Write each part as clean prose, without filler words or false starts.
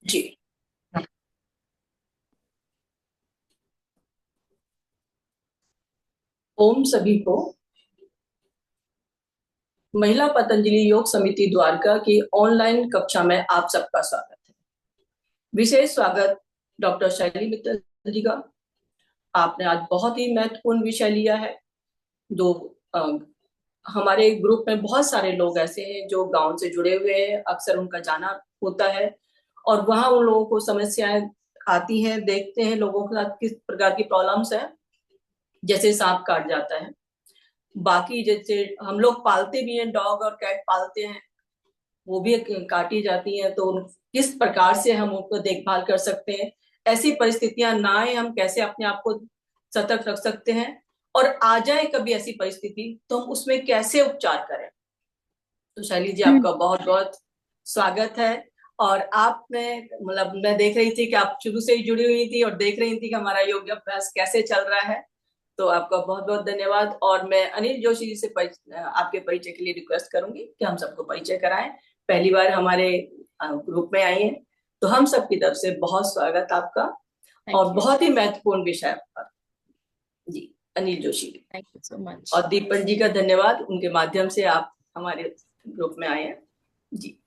जी। ओम सभी को महिला पतंजलि योग समिति द्वारका की ऑनलाइन कक्षा में आप सबका स्वागत है। विशेष स्वागत डॉक्टर शैली मित्तल जी का। आपने आज बहुत ही महत्वपूर्ण विषय लिया है। जो अ, हमारे ग्रुप में बहुत सारे लोग ऐसे हैं जो गांव से जुड़े हुए हैं, अक्सर उनका जाना होता है और वहां उन लोगों को समस्याएं आती हैं। देखते हैं लोगों के साथ किस प्रकार की प्रॉब्लम्स है, जैसे सांप काट जाता है। बाकी जैसे हम लोग पालते भी हैं, डॉग और कैट पालते हैं, वो भी काटी जाती हैं, तो किस प्रकार से हम उनको देखभाल कर सकते हैं, ऐसी परिस्थितियां ना आए, हम कैसे अपने आप को सतर्क रख सकते हैं, और आ जाए कभी ऐसी परिस्थिति तो हम उसमें कैसे उपचार करें। तो शैली जी, हम्म। आपका बहुत बहुत स्वागत है। और आपने मतलब मैं देख रही थी कि आप शुरू से ही जुड़ी हुई थी और देख रही थी कि हमारा योग अभ्यास कैसे चल रहा है। तो आपका बहुत बहुत धन्यवाद। और मैं अनिल जोशी जी से आपके परिचय के लिए रिक्वेस्ट करूंगी कि हम सबको परिचय कराएं। पहली बार हमारे ग्रुप में आई हैं, तो हम सबकी तरफ से बहुत स्वागत आपका। थैंक और यू। बहुत ही महत्वपूर्ण विषय पर जी, Anil Joshi ji. Thank you so much. और दीपन जी का धन्यवाद, उनके माध्यम से आप हमारे ग्रुप में आए हैं। जी,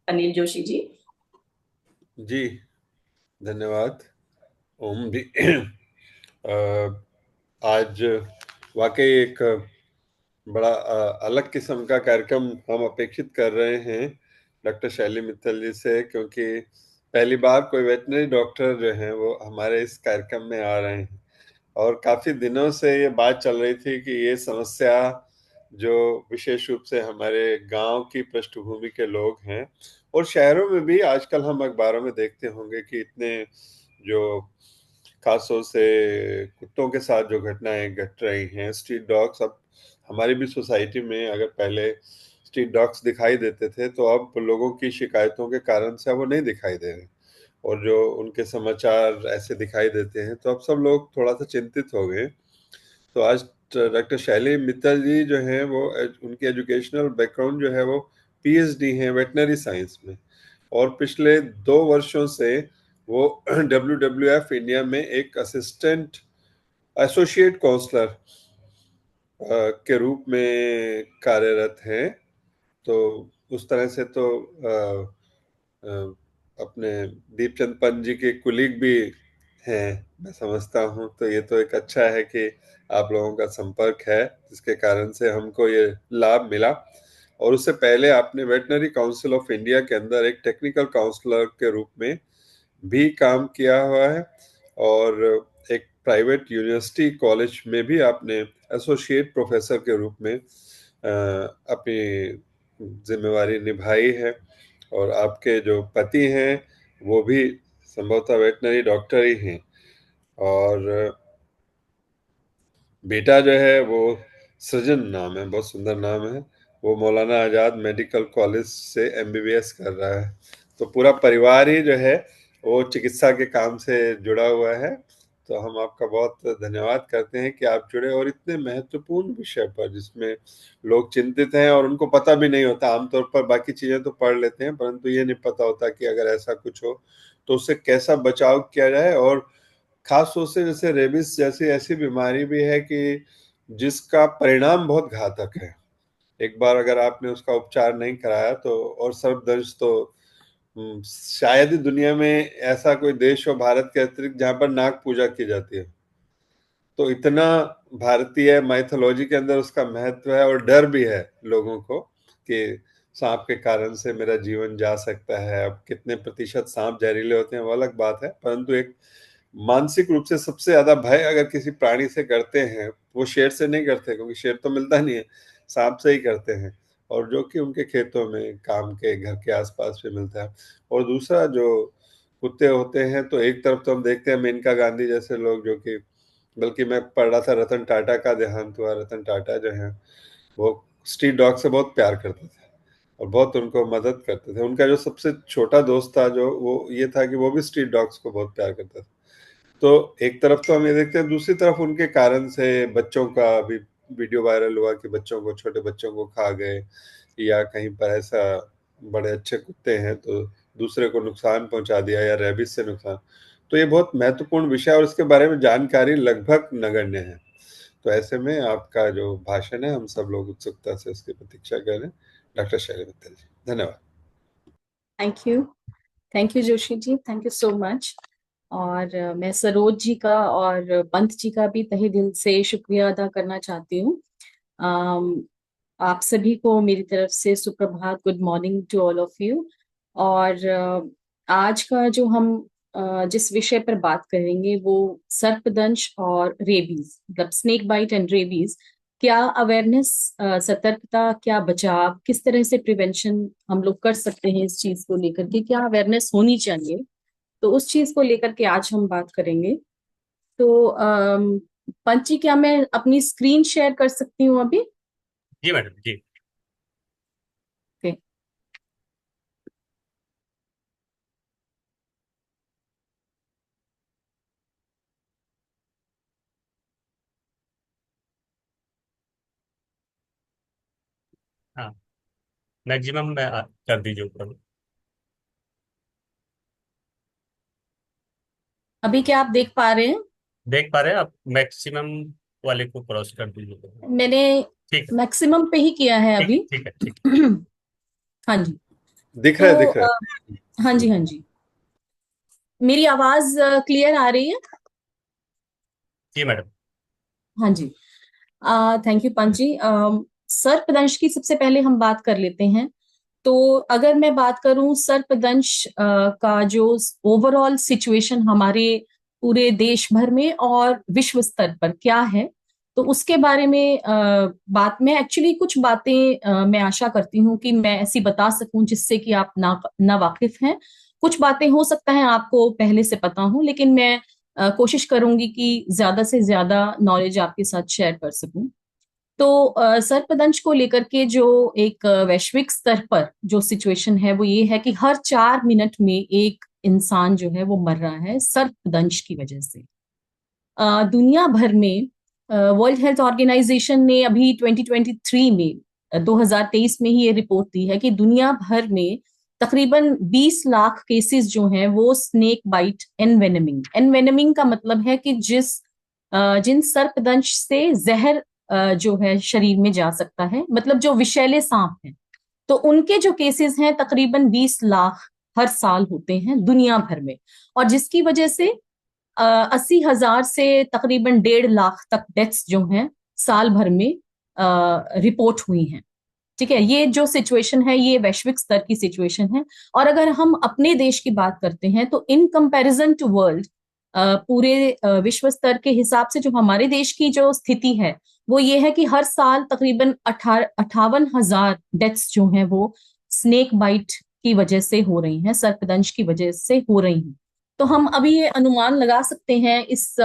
अनिल जोशी जी। जी, धन्यवाद ओम जी। आज वाकई एक बड़ा अलग किस्म का कार्यक्रम हम अपेक्षित कर रहे हैं डॉक्टर शैली मित्तल जी से, क्योंकि पहली बार कोई वेटनरी डॉक्टर जो हैं वो हमारे इस कार्यक्रम में आ रहे हैं। और काफी दिनों से ये बात चल रही थी कि ये समस्या जो विशेष रूप से हमारे गांव की पृष्ठभूमि के लोग हैं, और शहरों में भी आजकल हम अखबारों में देखते होंगे कि इतने जो खासतौर से कुत्तों के साथ जो घटनाएं घट रही हैं, स्ट्रीट डॉग्स। अब हमारी भी सोसाइटी में अगर पहले स्ट्रीट डॉग्स दिखाई देते थे, तो अब लोगों की शिकायतों के कारण से अब वो नहीं दिखाई दे रहे, और जो उनके समाचार ऐसे दिखाई देते हैं, तो अब सब लोग थोड़ा सा चिंतित हो गए। तो आज डॉक्टर शैली मित्तल जी जो हैं वो उनकी एजुकेशनल बैकग्राउंड जो है वो पीएचडी है वेटनरी साइंस में, और पिछले 2 वर्षों से वो WWF इंडिया में एक असिस्टेंट एसोसिएट काउंसलर के रूप में कार्यरत हैं। तो उस तरह से तो अपने दीपचंद पंत जी के कुलीग भी हैं, मैं समझता हूँ। तो ये तो एक अच्छा है कि आप लोगों का संपर्क है, जिसके कारण से हमको ये लाभ मिला। और उससे पहले आपने वेटनरी काउंसिल ऑफ इंडिया के अंदर एक टेक्निकल काउंसलर के रूप में भी काम किया हुआ है, और एक प्राइवेट यूनिवर्सिटी कॉलेज में भी आपने एसोसिएट प्रोफेसर के रूप में अपनी जिम्मेवारी निभाई है। और आपके जो पति हैं वो भी संभवतः वेटनरी डॉक्टर ही हैं, और बेटा जो है वो सृजन नाम है, बहुत सुंदर नाम है, वो मौलाना आजाद मेडिकल कॉलेज से एमबीबीएस कर रहा है। तो पूरा परिवार ही जो है वो चिकित्सा के काम से जुड़ा हुआ है। तो हम आपका बहुत धन्यवाद करते हैं कि आप जुड़े, और इतने महत्वपूर्ण विषय पर जिसमें लोग चिंतित हैं और उनको पता भी नहीं होता। आमतौर पर बाकी चीजें तो पढ़ लेते हैं, परंतु ये नहीं पता होता कि अगर ऐसा कुछ हो तो उससे कैसा बचाव किया जाए। और खास तौर से जैसे रेबिस जैसी ऐसी बीमारी भी है कि जिसका परिणाम बहुत घातक है। एक बार अगर आपने उसका उपचार नहीं कराया तो, और सर्पदंश तो शायद ही दुनिया में ऐसा कोई देश हो भारत के अतिरिक्त जहां पर नाग पूजा की जाती है। तो इतना भारतीय माइथोलॉजी के अंदर उसका महत्व है, और डर भी है लोगों को कि सांप के कारण से मेरा जीवन जा सकता है। अब कितने प्रतिशत सांप जहरीले होते हैं वो अलग बात है, परंतु एक मानसिक रूप से सबसे ज्यादा भय अगर किसी प्राणी से करते हैं, वो शेर से नहीं करते, क्योंकि शेर तो मिलता नहीं है, सांप से ही करते हैं, और जो कि उनके खेतों में काम के घर के आसपास भी मिलता है। और दूसरा जो कुत्ते होते हैं, तो एक तरफ तो हम देखते हैं मेनका गांधी जैसे लोग, जो कि बल्कि मैं पढ़ रहा था रतन टाटा का देहांत हुआ। रतन टाटा जो है वो स्ट्रीट डॉग से बहुत प्यार करते थे और बहुत उनको मदद करते थे। उनका जो सबसे छोटा दोस्त था, जो वो ये था कि वो भी स्ट्रीट डॉग्स को बहुत प्यार करता था। तो एक तरफ तो हम ये देखते हैं, दूसरी तरफ उनके कारण से बच्चों का भी वीडियो वायरल हुआ कि बच्चों को, छोटे बच्चों को खा गए, या कहीं पर ऐसा बड़े अच्छे कुत्ते हैं तो दूसरे को नुकसान पहुंचा दिया या रेबिस से नुकसान, तो ये बहुत महत्वपूर्ण विषय है और इसके बारे में जानकारी लगभग नगण्य है। तो ऐसे में आपका जो भाषण है हम सब लोग उत्सुकता से उसकी प्रतीक्षा कर रहे हैं। डॉक्टर शैली मित्तल जी, धन्यवाद। Thank you Joshi ji, thank you so much. और मैं सरोज जी का और पंत जी का भी तहे दिल से शुक्रिया अदा करना चाहती हूँ। आप सभी को मेरी तरफ से सुप्रभात, good morning to all of you. और आज का जो हम जिस विषय पर बात करेंगे वो सर्पदंश और रेबीज, मतलब स्नेक बाइट एंड रेबीज। क्या अवेयरनेस, सतर्कता, क्या बचाव, किस तरह से प्रिवेंशन हम लोग कर सकते हैं इस चीज को लेकर के, क्या अवेयरनेस होनी चाहिए, तो उस चीज को लेकर के आज हम बात करेंगे। तो पंची, क्या मैं अपनी स्क्रीन शेयर कर सकती हूँ अभी? जी मैडम जी। ओके। हाँ, मैक्सिमम कर दीजिए ऊपर। अभी क्या आप देख पा रहे हैं? देख पा रहे हैं आप? मैक्सिमम वाले को क्रॉस कर दीजिए। मैंने ठीक है, मैक्सिमम पे ही किया है अभी। ठीक है, ठीक है। हाँ जी। दिख रहा है, तो दिख रहा है। हाँ जी, हाँ जी। मेरी आवाज क्लियर आ रही है? जी मैडम। हाँ जी। थैंक यू पंच जी। सर्पदंश की सबसे पहले हम बात कर लेते हैं। तो अगर मैं बात करूं सर्पदंश का जो ओवरऑल सिचुएशन हमारे पूरे देश भर में और विश्व स्तर पर क्या है, तो उसके बारे में बात में एक्चुअली कुछ बातें मैं आशा करती हूँ कि मैं ऐसी बता सकूं जिससे कि आप ना वाकिफ हैं। कुछ बातें हो सकता है आपको पहले से पता हो, लेकिन मैं कोशिश करूंगी कि ज्यादा से ज्यादा नॉलेज आपके साथ शेयर कर सकूं। तो सर्पदंश को लेकर के जो एक वैश्विक स्तर पर जो सिचुएशन है वो ये है कि हर 4 मिनट में एक इंसान जो है वो मर रहा है सर्पदंश की वजह से। दुनिया भर में वर्ल्ड हेल्थ ऑर्गेनाइजेशन ने अभी 2023 में 2023 में ही ये रिपोर्ट दी है कि दुनिया भर में तकरीबन 20 लाख केसेस जो हैं वो स्नेक बाइट एनवेनमिंग का मतलब है कि जिन सर्पदंश से जहर जो है शरीर में जा सकता है, मतलब जो विषैले सांप हैं, तो उनके जो केसेस हैं तकरीबन 20 लाख हर साल होते हैं दुनिया भर में। और जिसकी वजह से 80,000 से तकरीबन 1.5 लाख तक डेथ्स जो हैं साल भर में रिपोर्ट हुई हैं। ठीक है, ये जो सिचुएशन है ये वैश्विक स्तर की सिचुएशन है। और अगर हम अपने देश की बात करते हैं तो इन कंपैरिजन टू वर्ल्ड, पूरे विश्व स्तर के हिसाब से जो हमारे देश की जो स्थिति है वो ये है कि हर साल तकरीबन 58,000 डेथ्स जो हैं वो स्नेक बाइट की वजह से हो रही हैं, सर्पदंश की वजह से हो रही हैं। तो हम अभी ये अनुमान लगा सकते हैं इस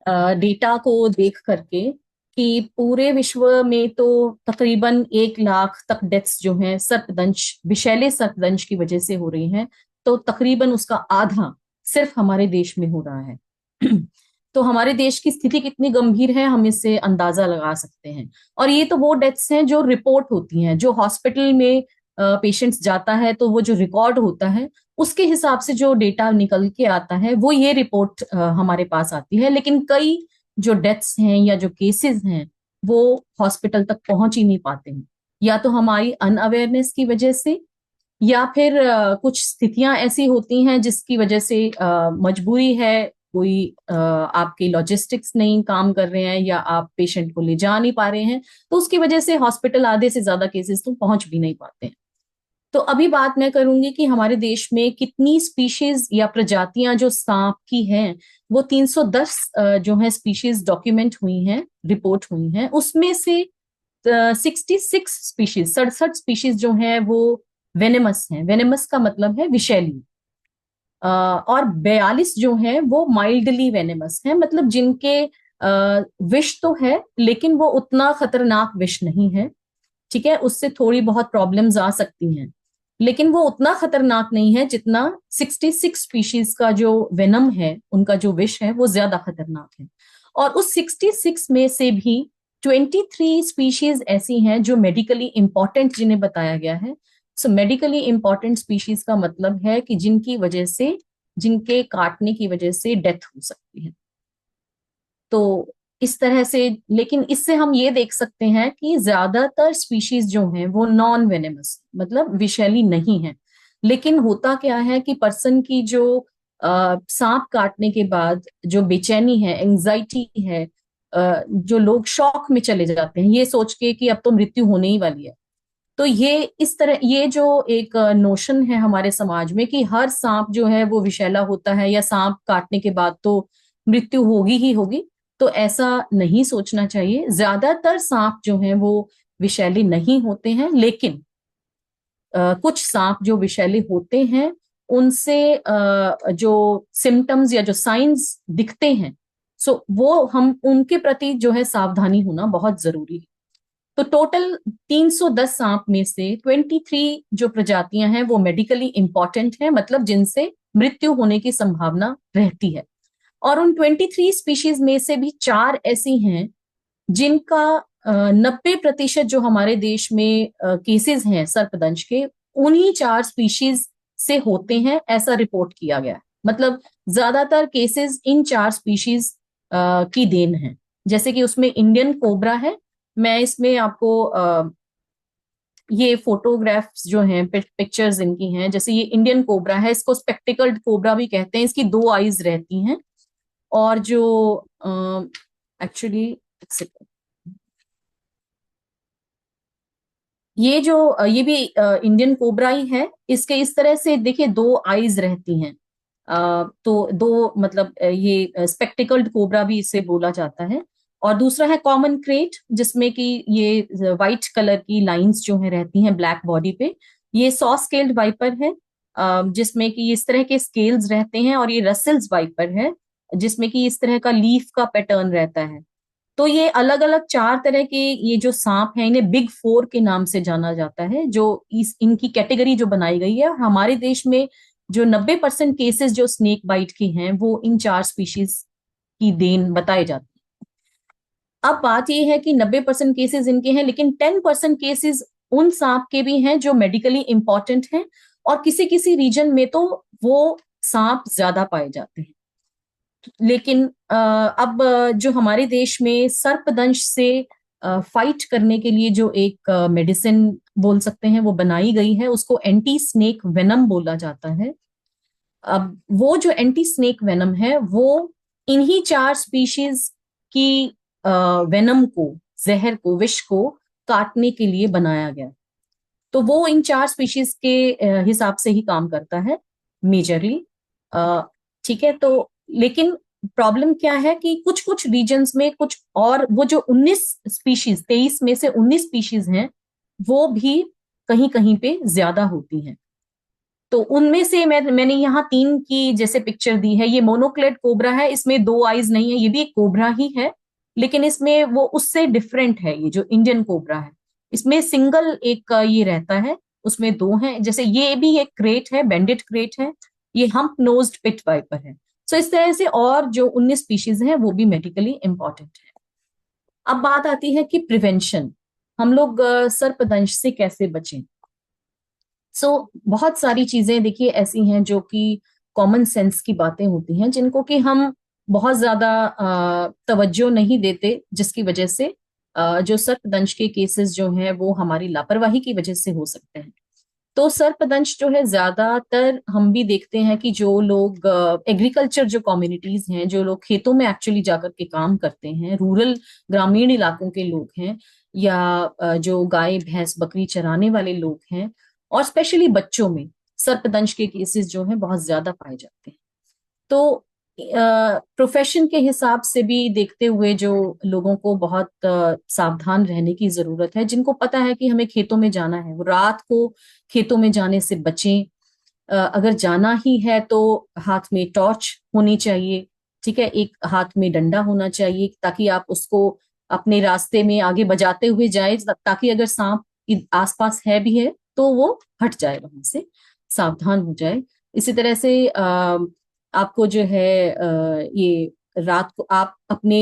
डेटा को देख करके कि पूरे विश्व में तो तकरीबन 1 लाख तक डेथ्स जो हैं सर्पदंश, विषैले सर्पदंश की वजह से हो रही हैं। तो तकरीबन उसका आधा सिर्फ हमारे देश में हो रहा है। तो हमारे देश की स्थिति कितनी गंभीर है हम इससे अंदाजा लगा सकते हैं। और ये तो वो डेथ्स हैं जो रिपोर्ट होती हैं, जो हॉस्पिटल में पेशेंट्स जाता है तो वो जो रिकॉर्ड होता है उसके हिसाब से जो डेटा निकल के आता है वो ये रिपोर्ट हमारे पास आती है। लेकिन कई जो डेथ्स हैं या जो केसेस हैं वो हॉस्पिटल तक पहुंच ही नहीं पाते हैं, या तो हमारी अनअवेयरनेस की वजह से, या फिर कुछ स्थितियां ऐसी होती हैं जिसकी वजह से मजबूरी है, कोई आपके लॉजिस्टिक्स नहीं काम कर रहे हैं या आप पेशेंट को ले जा नहीं पा रहे हैं, तो उसकी वजह से हॉस्पिटल आधे से ज्यादा केसेस तो पहुंच भी नहीं पाते हैं। तो अभी बात मैं करूंगी कि हमारे देश में कितनी स्पीशीज या प्रजातियां जो सांप की हैं, वो 310 जो है स्पीशीज डॉक्यूमेंट हुई हैं, रिपोर्ट हुई हैं। उसमें से 66 स्पीशीज, 67 स्पीशीज जो हैं वो वेनेमस हैं। वेनेमस का मतलब है विषैली। और 42 जो है वो माइल्डली वेनेमस है, मतलब जिनके विष तो है लेकिन वो उतना खतरनाक विष नहीं है। ठीक है, उससे थोड़ी बहुत प्रॉब्लम्स आ सकती हैं लेकिन वो उतना खतरनाक नहीं है जितना 66 स्पीशीज का जो वेनम है, उनका जो विष है वो ज्यादा खतरनाक है। और उस 66 में से भी 23 स्पीशीज ऐसी हैं जो मेडिकली इंपॉर्टेंट, जिन्हें बताया गया है सो मेडिकली इंपॉर्टेंट स्पीशीज का मतलब है कि जिनकी वजह से, जिनके काटने की वजह से डेथ हो सकती है। तो इस तरह से, लेकिन इससे हम ये देख सकते हैं कि ज्यादातर स्पीशीज जो हैं वो नॉन वेनेमस, मतलब विषैली नहीं है। लेकिन होता क्या है कि पर्सन की जो सांप काटने के बाद जो बेचैनी है, एंजाइटी है, जो लोग शॉक में चले जाते हैं ये सोच के कि अब तो मृत्यु होने ही वाली है। तो ये इस तरह, ये जो एक नोशन है हमारे समाज में कि हर सांप जो है वो विषैला होता है या सांप काटने के बाद तो मृत्यु होगी ही होगी, तो ऐसा नहीं सोचना चाहिए। ज्यादातर सांप जो हैं वो विषैले नहीं होते हैं, लेकिन कुछ सांप जो विषैले होते हैं उनसे जो सिम्टम्स या जो साइंस दिखते हैं, सो वो हम उनके प्रति जो है सावधानी होना बहुत जरूरी है। तो टोटल 310 सांप में से 23 जो प्रजातियां हैं वो मेडिकली इंपॉर्टेंट हैं, मतलब जिनसे मृत्यु होने की संभावना रहती है। और उन 23 स्पीशीज में से भी 4 ऐसी हैं जिनका 90% जो हमारे देश में केसेस हैं सर्पदंश के, उन्हीं 4 स्पीशीज से होते हैं, ऐसा रिपोर्ट किया गया है। मतलब ज्यादातर केसेस इन 4 स्पीशीज की देन है। जैसे कि उसमें इंडियन कोबरा है। मैं इसमें आपको ये फोटोग्राफ्स जो हैं, पिक्चर्स इनकी हैं। जैसे ये इंडियन कोबरा है, इसको स्पेक्टिकल्ड कोबरा भी कहते हैं, इसकी 2 आईज रहती हैं। और जो एक्चुअली ये जो ये भी इंडियन कोबरा ही है। इसके इस तरह से देखिए 2 आईज रहती हैं। तो 2 मतलब ये स्पेक्टिकल्ड कोबरा भी इसे बोला जाता है। और दूसरा है कॉमन क्रेट, जिसमें कि ये व्हाइट कलर की लाइंस जो है रहती हैं ब्लैक बॉडी पे। ये सॉ स्केल्ड वाइपर है, जिसमें कि इस तरह के स्केल्स रहते हैं। और ये रसेल्स वाइपर है, जिसमें कि इस तरह का लीफ का पैटर्न रहता है। तो ये अलग अलग 4 तरह के ये जो सांप हैं, इन्हें बिग 4 के नाम से जाना जाता है, जो इनकी कैटेगरी जो बनाई गई है। और हमारे देश में जो 90% केसेस जो स्नेक बाइट के हैं वो इन 4 स्पीशीज की देन बताए जाते हैं। अब बात यह है कि 90% केसेस इनके हैं, लेकिन 10% केसेस उन सांप के भी हैं जो मेडिकली इंपॉर्टेंट हैं। और किसी किसी रीजन में तो वो सांप ज्यादा पाए जाते हैं। लेकिन अब जो हमारे देश में सर्पदंश से फाइट करने के लिए जो एक मेडिसिन बोल सकते हैं वो बनाई गई है, उसको एंटी स्नेक वेनम बोला जाता है। अब वो जो एंटी स्नेक वेनम है वो इन्हीं 4 स्पीशीज की वेनम को, जहर को, विष को काटने के लिए बनाया गया। तो वो इन 4 स्पीशीज के हिसाब से ही काम करता है मेजरली। ठीक है। तो लेकिन प्रॉब्लम क्या है कि कुछ कुछ रीजन्स में कुछ और, वो जो 19 स्पीशीज, 23 में से 19 स्पीशीज हैं, वो भी कहीं कहीं पे ज्यादा होती हैं। तो उनमें से मैंने यहाँ 3 की जैसे पिक्चर दी है। ये मोनोक्लेड कोबरा है, इसमें 2 आईज नहीं है, ये भी एक कोबरा ही है, लेकिन इसमें वो उससे डिफरेंट है। ये जो इंडियन कोबरा है, इसमें सिंगल एक ये रहता है, उसमें 2 हैं। जैसे ये भी एक क्रेट है, बेंडेड क्रेट है। ये हम्प नोज्ड पिट वाइपर है। सो इस तरह से और जो 19 स्पीशीज हैं वो भी मेडिकली इंपॉर्टेंट है। अब बात आती है कि प्रिवेंशन, हम लोग सर्पदंश से कैसे बचें। बहुत सारी चीजें देखिए ऐसी हैं जो कि कॉमन सेंस की बातें होती हैं, जिनको कि हम बहुत ज्यादा तवज्जो नहीं देते, जिसकी वजह से जो सर्पदंश के केसेस जो हैं वो हमारी लापरवाही की वजह से हो सकते हैं। तो सर्पदंश जो है ज्यादातर हम भी देखते हैं कि जो लोग एग्रीकल्चर, जो कम्युनिटीज हैं, जो लोग खेतों में एक्चुअली जाकर के काम करते हैं, रूरल ग्रामीण इलाकों के लोग हैं, या जो गाय भैंस बकरी चराने वाले लोग हैं, और स्पेशली बच्चों में सर्पदंश के केसेस जो हैं बहुत ज्यादा पाए जाते हैं। तो प्रोफेशन के हिसाब से भी देखते हुए जो लोगों को बहुत सावधान रहने की जरूरत है, जिनको पता है कि हमें खेतों में जाना है, वो रात को खेतों में जाने से बचें। अगर जाना ही है तो हाथ में टॉर्च होनी चाहिए, ठीक है, एक हाथ में डंडा होना चाहिए, ताकि आप उसको अपने रास्ते में आगे बजाते हुए जाए, ताकि अगर सांप आसपास है भी है तो वो हट जाए, वहां से सावधान हो जाए। इसी तरह से आपको जो है ये रात को आप अपने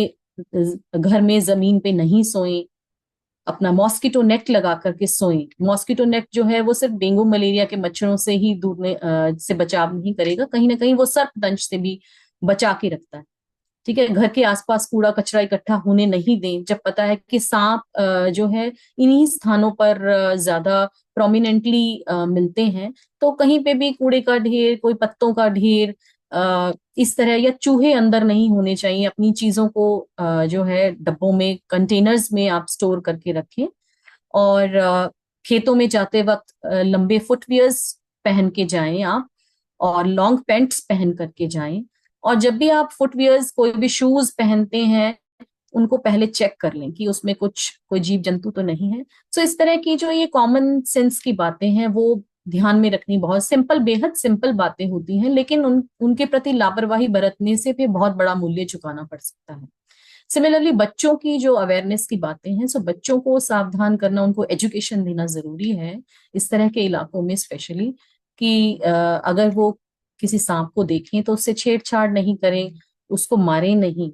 घर में जमीन पे नहीं सोएं, अपना मॉस्किटो नेट लगा करके सोएं। मॉस्किटो नेट जो है वो सिर्फ डेंगू मलेरिया के मच्छरों से ही से बचाव नहीं करेगा, कहीं ना कहीं वो सर्पदंश से भी बचा के रखता है। ठीक है, घर के आसपास कूड़ा कचरा इकट्ठा होने नहीं दें। जब पता है कि सांप जो है इन्हीं स्थानों पर ज्यादा प्रोमिनेंटली मिलते हैं, तो कहीं पे भी कूड़े का ढेर, कोई पत्तों का ढेर इस तरह, या चूहे अंदर नहीं होने चाहिए। अपनी चीजों को जो है डब्बों में, कंटेनर्स में आप स्टोर करके रखें। और खेतों में जाते वक्त लंबे फुटवियर्स पहन के जाएं आप, और लॉन्ग पैंट्स पहन करके जाएं। और जब भी आप फुटवियर्स, कोई भी शूज पहनते हैं, उनको पहले चेक कर लें कि उसमें कोई जीव जंतु तो नहीं है। सो इस तरह की जो ये कॉमन सेंस की बातें हैं वो ध्यान में रखनी, बहुत सिंपल, बेहद सिंपल बातें होती हैं, लेकिन उनके प्रति लापरवाही बरतने से फिर बहुत बड़ा मूल्य चुकाना पड़ सकता है। सिमिलरली बच्चों की जो अवेयरनेस की बातें हैं, सो बच्चों को सावधान करना, उनको एजुकेशन देना जरूरी है इस तरह के इलाकों में स्पेशली, कि अगर वो किसी सांप को देखें तो उससे छेड़छाड़ नहीं करें, उसको मारें नहीं।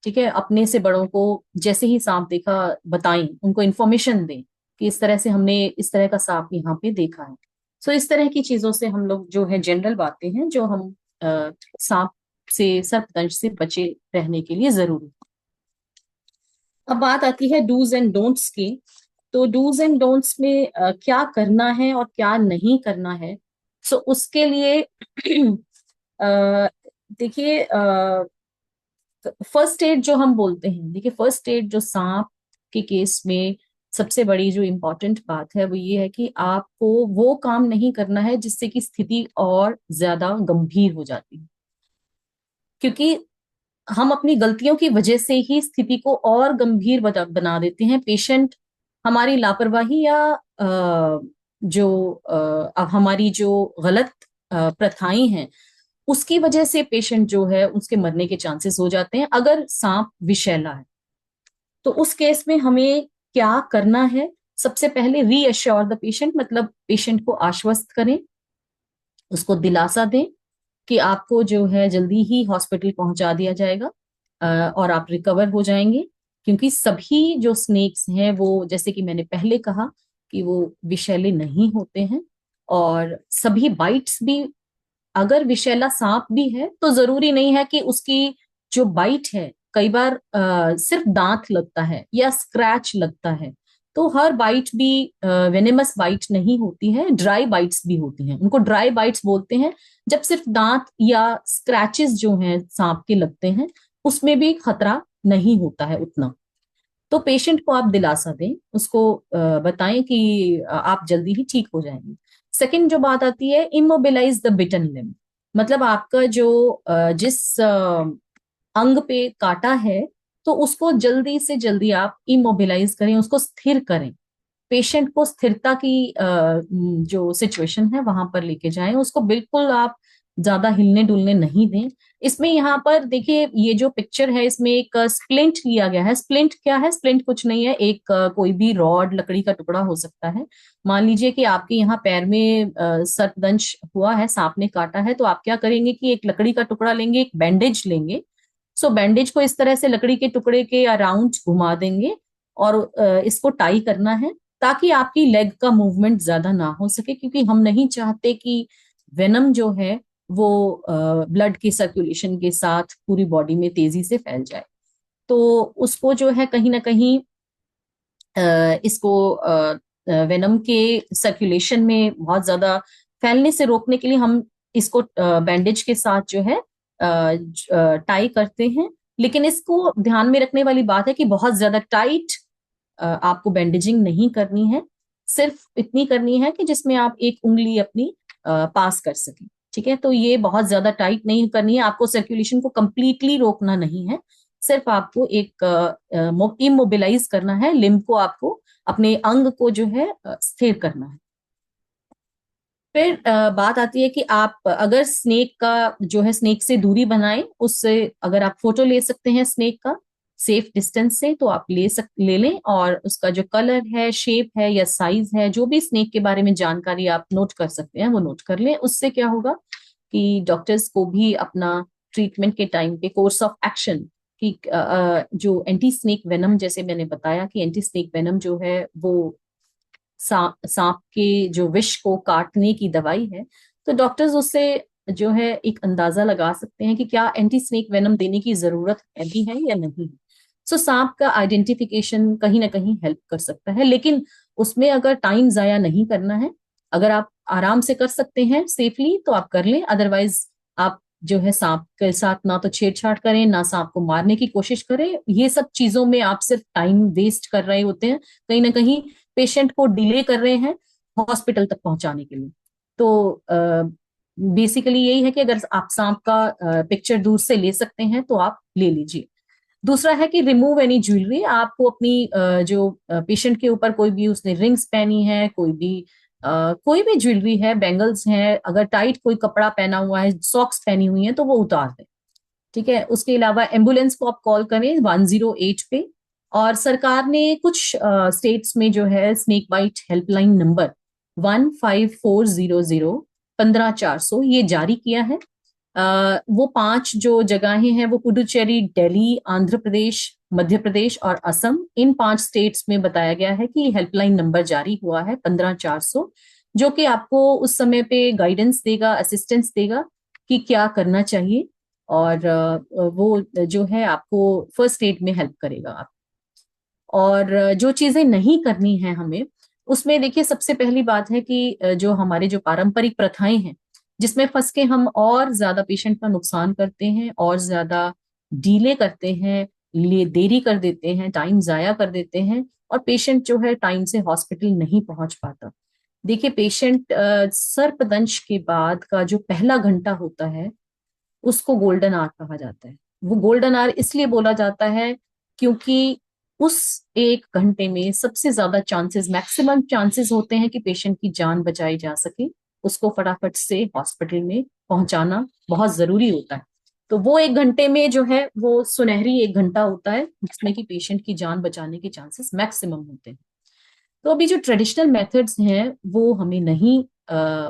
ठीक है, अपने से बड़ों को जैसे ही सांप देखा बताएं, उनको इन्फॉर्मेशन दें कि इस तरह से हमने इस तरह का सांप यहाँ पे देखा है। सो इस तरह की चीजों से हम लोग जो है जनरल बातें हैं जो हम सांप से, सर्पदंश से बचे रहने के लिए जरूरी। अब बात आती है डूज एंड डोंट्स की। तो डूज एंड डोंट्स में क्या करना है और क्या नहीं करना है। सो उसके लिए देखिए, फर्स्ट एड जो हम बोलते हैं, देखिए फर्स्ट एड जो सांप के केस में सबसे बड़ी जो इम्पोर्टेंट बात है वो ये है कि आपको वो काम नहीं करना है जिससे कि स्थिति और ज्यादा गंभीर हो जाती है, क्योंकि हम अपनी गलतियों की वजह से ही स्थिति को और गंभीर बना देते हैं। पेशेंट हमारी लापरवाही या हमारी जो गलत प्रथाएं हैं उसकी वजह से पेशेंट जो है उसके मरने के चांसेस हो जाते हैं अगर सांप विषैला है। तो उस केस में हमें क्या करना है, सबसे पहले रीअश्योर द पेशेंट, मतलब पेशेंट को आश्वस्त करें, उसको दिलासा दें कि आपको जो है जल्दी ही हॉस्पिटल पहुंचा दिया जाएगा और आप रिकवर हो जाएंगे। क्योंकि सभी जो स्नेक्स हैं वो, जैसे कि मैंने पहले कहा, कि वो विषैले नहीं होते हैं। और सभी बाइट्स भी, अगर विषैला सांप भी है तो जरूरी नहीं है कि उसकी जो बाइट है, कई बार सिर्फ दांत लगता है या स्क्रैच लगता है, तो हर बाइट भी वेनेमस बाइट नहीं होती है, ड्राई बाइट्स भी होती हैं। उनको ड्राई बाइट्स बोलते हैं जब सिर्फ दांत या स्क्रैचेस जो हैं सांप के लगते हैं, उसमें भी खतरा नहीं होता है उतना। तो पेशेंट को आप दिलासा दें, उसको बताएं कि आप जल्दी ही ठीक हो जाएंगे। सेकंड जो बात आती है, इमोबिलाइज द बिटन लिम्ब, मतलब आपका जो जिस अंग पे काटा है तो उसको जल्दी से जल्दी आप इमोबिलाइज करें, उसको स्थिर करें। पेशेंट को स्थिरता की जो सिचुएशन है वहां पर लेके जाएं, उसको बिल्कुल आप ज्यादा हिलने डुलने नहीं दें। इसमें यहाँ पर देखिए, ये जो पिक्चर है इसमें एक स्प्लिंट लिया गया है। स्प्लिंट क्या है? स्प्लिंट कुछ नहीं है, एक कोई भी रॉड, लकड़ी का टुकड़ा हो सकता है। मान लीजिए कि आपके यहाँ पैर में सर्पदंश हुआ है, सांप ने काटा है, तो आप क्या करेंगे कि एक लकड़ी का टुकड़ा लेंगे, एक बैंडेज लेंगे। सो बैंडेज को इस तरह से लकड़ी के टुकड़े के अराउंड घुमा देंगे और इसको टाई करना है ताकि आपकी लेग का मूवमेंट ज्यादा ना हो सके, क्योंकि हम नहीं चाहते कि वेनम जो है वो ब्लड की सर्कुलेशन के साथ पूरी बॉडी में तेजी से फैल जाए। तो उसको जो है कहीं ना कहीं इसको वेनम के सर्कुलेशन में बहुत ज्यादा फैलने से रोकने के लिए हम इसको बैंडेज के साथ जो है टाई करते हैं। लेकिन इसको ध्यान में रखने वाली बात है कि बहुत ज्यादा टाइट आपको बैंडेजिंग नहीं करनी है, सिर्फ इतनी करनी है कि जिसमें आप एक उंगली अपनी पास कर सकें। ठीक है, तो ये बहुत ज्यादा टाइट नहीं करनी है, आपको सर्कुलेशन को कंप्लीटली रोकना नहीं है, सिर्फ आपको एक इमोबिलाइज करना है, लिम्ब को, आपको अपने अंग को जो है स्थिर करना है। फिर बात आती है कि आप अगर स्नेक का जो है, स्नेक से दूरी बनाएं, उससे अगर आप फोटो ले सकते हैं स्नेक का सेफ डिस्टेंस से तो आप ले लें, और उसका जो कलर है, शेप है या साइज है, जो भी स्नेक के बारे में जानकारी आप नोट कर सकते हैं वो नोट कर लें। उससे क्या होगा कि डॉक्टर्स को भी अपना ट्रीटमेंट के टाइम पे कोर्स ऑफ एक्शन कि जो एंटी स्नेक वेनम, जैसे मैंने बताया कि एंटी स्नेक वेनम जो है वो सांप के जो विष को काटने की दवाई है। तो डॉक्टर्स उससे जो है एक अंदाजा लगा सकते हैं कि क्या एंटी स्नेक वेनम देने की जरूरत है भी है या नहीं। सो सांप का आइडेंटिफिकेशन कहीं ना कहीं हेल्प कर सकता है, लेकिन उसमें अगर टाइम जाया नहीं करना है, अगर आप आराम से कर सकते हैं सेफली तो आप कर लें। अदरवाइज आप जो है सांप के साथ ना तो छेड़छाड़ करें, ना सांप को मारने की कोशिश करें। ये सब चीजों में आप सिर्फ टाइम वेस्ट कर रहे होते हैं, कहीं ना कहीं पेशेंट को डिले कर रहे हैं हॉस्पिटल तक पहुंचाने के लिए। तो बेसिकली यही है कि अगर आप सांप का पिक्चर दूर से ले सकते हैं तो आप ले लीजिए। दूसरा है कि रिमूव एनी ज्वेलरी। आपको अपनी जो पेशेंट के ऊपर कोई भी उसने रिंग्स पहनी है, कोई भी ज्वेलरी है, बैंगल्स हैं, अगर टाइट कोई कपड़ा पहना हुआ है, सॉक्स पहनी हुई है, तो वो उतार दें। ठीक है। उसके अलावा एम्बुलेंस को आप कॉल करें 108 पे। और सरकार ने कुछ स्टेट्स में जो है स्नेक बाइट हेल्पलाइन नंबर 15400 15400 ये जारी किया है। वो 5 जो जगहें हैं वो पुडुचेरी, दिल्ली, आंध्र प्रदेश, मध्य प्रदेश और असम, इन 5 स्टेट्स में बताया गया है कि हेल्पलाइन नंबर जारी हुआ है 15400, जो कि आपको उस समय पे गाइडेंस देगा, असिस्टेंस देगा कि क्या करना चाहिए। और वो जो है आपको फर्स्ट एड में हेल्प करेगा आप। और जो चीजें नहीं करनी है हमें, उसमें देखिए सबसे पहली बात है कि जो हमारे जो पारंपरिक प्रथाएं हैं जिसमें फंस के हम और ज्यादा पेशेंट का नुकसान करते हैं और ज्यादा डीले करते हैं, देरी कर देते हैं, टाइम जाया कर देते हैं, और पेशेंट जो है टाइम से हॉस्पिटल नहीं पहुंच पाता। देखिए पेशेंट सर्पदंश के बाद का जो पहला घंटा होता है उसको गोल्डन आवर कहा जाता है। वो गोल्डन आवर इसलिए बोला जाता है क्योंकि उस 1 घंटे में सबसे ज्यादा चांसेस, मैक्सिमम चांसेस होते हैं कि पेशेंट की जान बचाई जा सके। उसको फटाफट से हॉस्पिटल में पहुंचाना बहुत जरूरी होता है। तो वो 1 घंटे में जो है वो सुनहरी 1 घंटा होता है जिसमें कि पेशेंट की जान बचाने के चांसेस मैक्सिमम होते हैं। तो अभी जो ट्रेडिशनल मेथड्स हैं वो हमें नहीं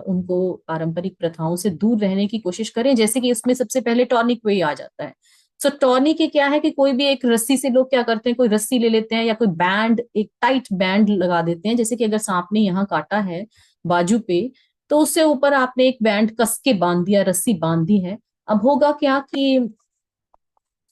उनको पारंपरिक प्रथाओं से दूर रहने की कोशिश करें। जैसे कि इसमें सबसे पहले टॉनिक वे आ जाता है। सो टॉनिक के क्या है कि कोई भी एक रस्सी से, लोग क्या करते हैं, कोई रस्सी ले लेते हैं या कोई बैंड, एक टाइट बैंड लगा देते हैं। जैसे कि अगर सांप ने यहाँ काटा है बाजू पे, तो उससे ऊपर आपने एक बैंड कस के बांध दिया, रस्सी बांध दी है। अब होगा क्या कि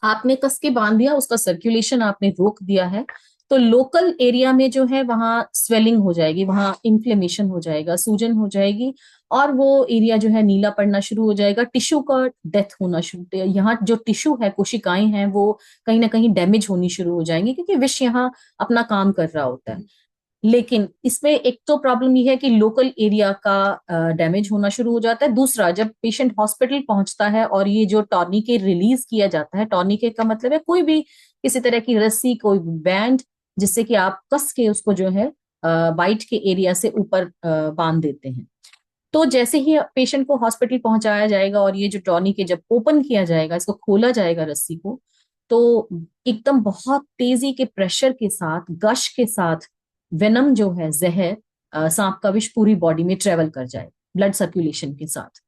आपने कस के बांध दिया, उसका सर्कुलेशन आपने रोक दिया है, तो लोकल एरिया में जो है वहां स्वेलिंग हो जाएगी, वहां इन्फ्लेमेशन हो जाएगा, सूजन हो जाएगी, और वो एरिया जो है नीला पड़ना शुरू हो जाएगा, टिश्यू का डेथ होना शुरू, यहाँ जो टिश्यू है, कोशिकाएं हैं, वो कहीं ना कहीं डैमेज होनी शुरू हो जाएंगी क्योंकि विष यहाँ अपना काम कर रहा होता है। लेकिन इसमें एक तो प्रॉब्लम ये है कि लोकल एरिया का डैमेज होना शुरू हो जाता है। दूसरा, जब पेशेंट हॉस्पिटल पहुंचता है और ये जो टॉर्निके रिलीज किया जाता है, टॉर्निके का मतलब है कोई भी किसी तरह की रस्सी, कोई बैंड, जिससे कि आप कस के उसको जो है बाइट के एरिया से ऊपर बांध देते हैं। तो जैसे ही पेशेंट को हॉस्पिटल पहुंचाया जाएगा और ये जो टॉर्निके जब ओपन किया जाएगा, इसको खोला जाएगा रस्सी को, तो एकदम बहुत तेजी के प्रेशर के साथ, गश के साथ वेनम जो है, जहर, सांप का विष पूरी बॉडी में ट्रेवल कर जाए ब्लड सर्कुलेशन के साथ।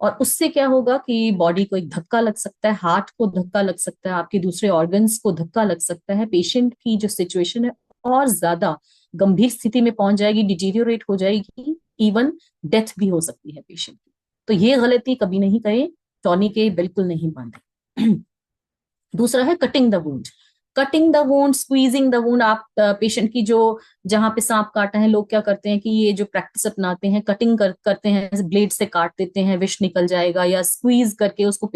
और उससे क्या होगा कि बॉडी को एक धक्का लग सकता है, हार्ट को धक्का लग सकता है, आपके दूसरे ऑर्गन्स को धक्का लग सकता है। पेशेंट की जो सिचुएशन है और ज्यादा गंभीर स्थिति में पहुंच जाएगी, डिटीरियोरेट हो जाएगी, इवन डेथ भी हो सकती है पेशेंट की। तो ये गलती कभी नहीं करें, टॉनिके बिल्कुल नहीं बांधे। दूसरा है cutting the wound. Cutting the wound, squeezing the wound. आप पेशेंट की जो, जहां पे सांप काटा है, लोग क्या करते हैं कि ये जो प्रैक्टिस अपनाते हैं, कटिंग करते हैं, ब्लेड से काट देते हैं, विष निकल जाएगा, या स्क्वीज करके उसको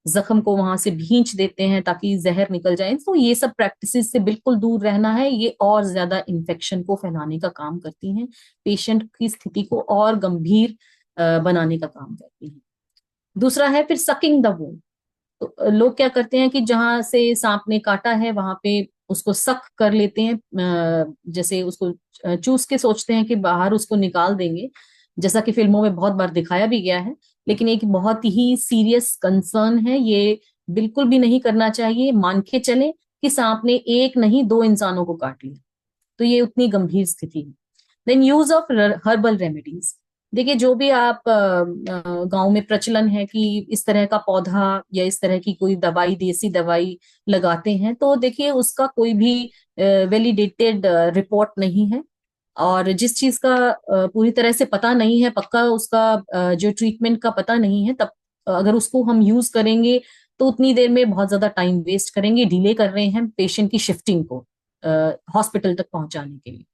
जख्म को वहां से भींच देते हैं ताकि जहर निकल जाए। तो ये सब प्रैक्टिसेस से बिल्कुल दूर रहना है, ये और ज्यादा इन्फेक्शन को फैलाने का काम करती हैं, पेशेंट की स्थिति को और गंभीर बनाने का काम करती हैं। दूसरा है फिर सकिंग द वुंड। तो लोग क्या करते हैं कि जहां से सांप ने काटा है वहां पे उसको सक कर लेते हैं, जैसे उसको चूस के सोचते हैं कि बाहर उसको निकाल देंगे, जैसा कि फिल्मों में बहुत बार दिखाया भी गया है। लेकिन एक बहुत ही सीरियस कंसर्न है, ये बिल्कुल भी नहीं करना चाहिए। मान के चले कि सांप ने 1 नहीं 2 इंसानों को काट लिया, तो ये उतनी गंभीर स्थिति है। Then use of herbal remedies. देखिए, जो भी आप गांव में प्रचलन है कि इस तरह का पौधा या इस तरह की कोई दवाई, देसी दवाई लगाते हैं, तो देखिए उसका कोई भी वैलिडेटेड रिपोर्ट नहीं है। और जिस चीज का पूरी तरह से पता नहीं है, पक्का उसका जो ट्रीटमेंट का पता नहीं है, तब अगर उसको हम यूज करेंगे तो उतनी देर में बहुत ज्यादा टाइम वेस्ट करेंगे, डिले कर रहे हैं पेशेंट की शिफ्टिंग को हॉस्पिटल तक पहुंचाने के लिए।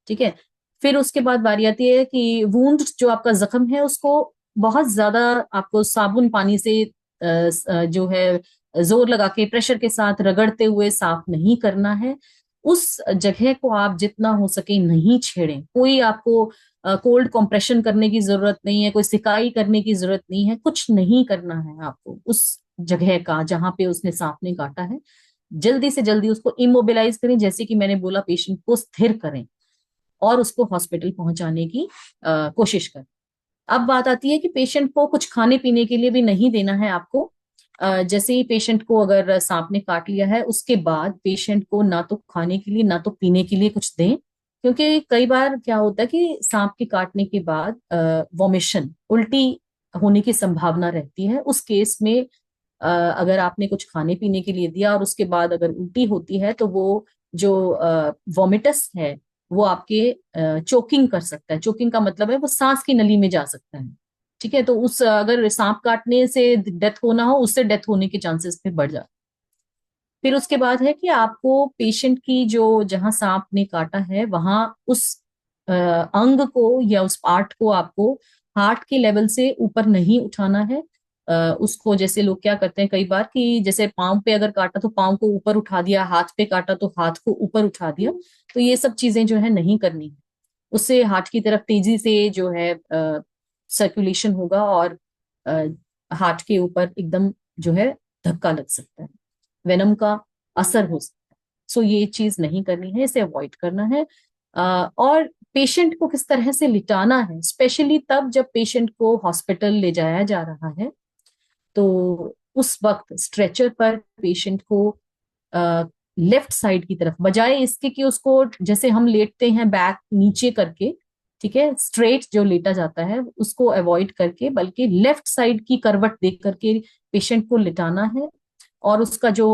ठीक है। फिर उसके बाद बारी आती है कि वूंड, जो आपका जख्म है, उसको बहुत ज्यादा आपको साबुन पानी से जो है जोर लगा के प्रेशर के साथ रगड़ते हुए साफ नहीं करना है। उस जगह को आप जितना हो सके नहीं छेड़ें। कोई आपको कोल्ड कंप्रेशन करने की जरूरत नहीं है, कोई सिकाई करने की जरूरत नहीं है, कुछ नहीं करना है आपको उस जगह का जहां पे उसने सांप ने काटा है। जल्दी से जल्दी उसको इमोबिलाइज करें, जैसे कि मैंने बोला, पेशेंट को स्थिर करें और उसको हॉस्पिटल पहुंचाने की कोशिश करें। अब बात आती है कि पेशेंट को कुछ खाने पीने के लिए भी नहीं देना है आपको। जैसे ही पेशेंट को अगर सांप ने काट लिया है, उसके बाद पेशेंट को ना तो खाने के लिए ना तो पीने के लिए कुछ दें। क्योंकि कई बार क्या होता है कि सांप के काटने के बाद वॉमिशन, उल्टी होने की संभावना रहती है। उस केस में अगर आपने कुछ खाने पीने के लिए दिया और उसके बाद अगर उल्टी होती है, तो वो जो वॉमिटस है वो आपके चोकिंग कर सकता है। चोकिंग का मतलब है वो सांस की नली में जा सकता है। ठीक है। तो उस अगर सांप काटने से डेथ होना हो, उससे डेथ होने के चांसेस फिर बढ़ जाते हैं। फिर उसके बाद है कि आपको पेशेंट की जो जहां सांप ने काटा है वहां उस अंग को या उस पार्ट को आपको हार्ट के लेवल से ऊपर नहीं उठाना है। उसको, जैसे लोग क्या करते हैं कई बार कि जैसे पाँव पे अगर काटा तो पाँव को ऊपर उठा दिया, हाथ पे काटा तो हाथ को ऊपर उठा दिया। तो ये सब चीजें जो है नहीं करनी है। उससे हार्ट की तरफ तेजी से जो है सर्कुलेशन होगा और हार्ट के ऊपर एकदम जो है धक्का लग सकता है, वेनम का असर हो सकता है। सो ये चीज नहीं करनी है, इसे अवॉइड करना है। और पेशेंट को किस तरह से लिटाना है, स्पेशली तब जब पेशेंट को हॉस्पिटल ले जाया जा रहा है, तो उस वक्त स्ट्रेचर पर पेशेंट को लेफ्ट साइड की तरफ, बजाय इसके कि उसको जैसे हम लेटते हैं बैक नीचे करके, ठीक है, स्ट्रेट जो लेटा जाता है उसको अवॉइड करके, बल्कि लेफ्ट साइड की करवट देख करके पेशेंट को लिटाना है। और उसका जो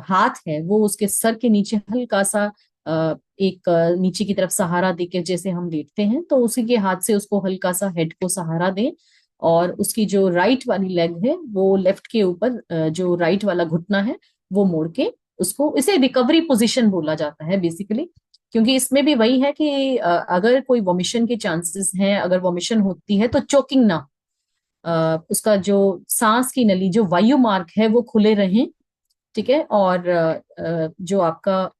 हाथ है वो उसके सर के नीचे हल्का सा एक नीचे की तरफ सहारा देके, जैसे हम लेटते हैं तो उसी के हाथ से उसको हल्का सा हेड को सहारा दें। और उसकी जो राइट वाली लेग है वो लेफ्ट के ऊपर, जो राइट वाला घुटना है वो मोड़ के उसको, इसे रिकवरी पोजीशन बोला जाता है बेसिकली। क्योंकि इसमें भी वही है कि अगर कोई वॉमिशन के चांसेस हैं, अगर वॉमिशन होती है तो चोकिंग ना, उसका जो सांस की नली, जो वायु मार्ग है वो खुले रहें। ठीक है। और जो आपका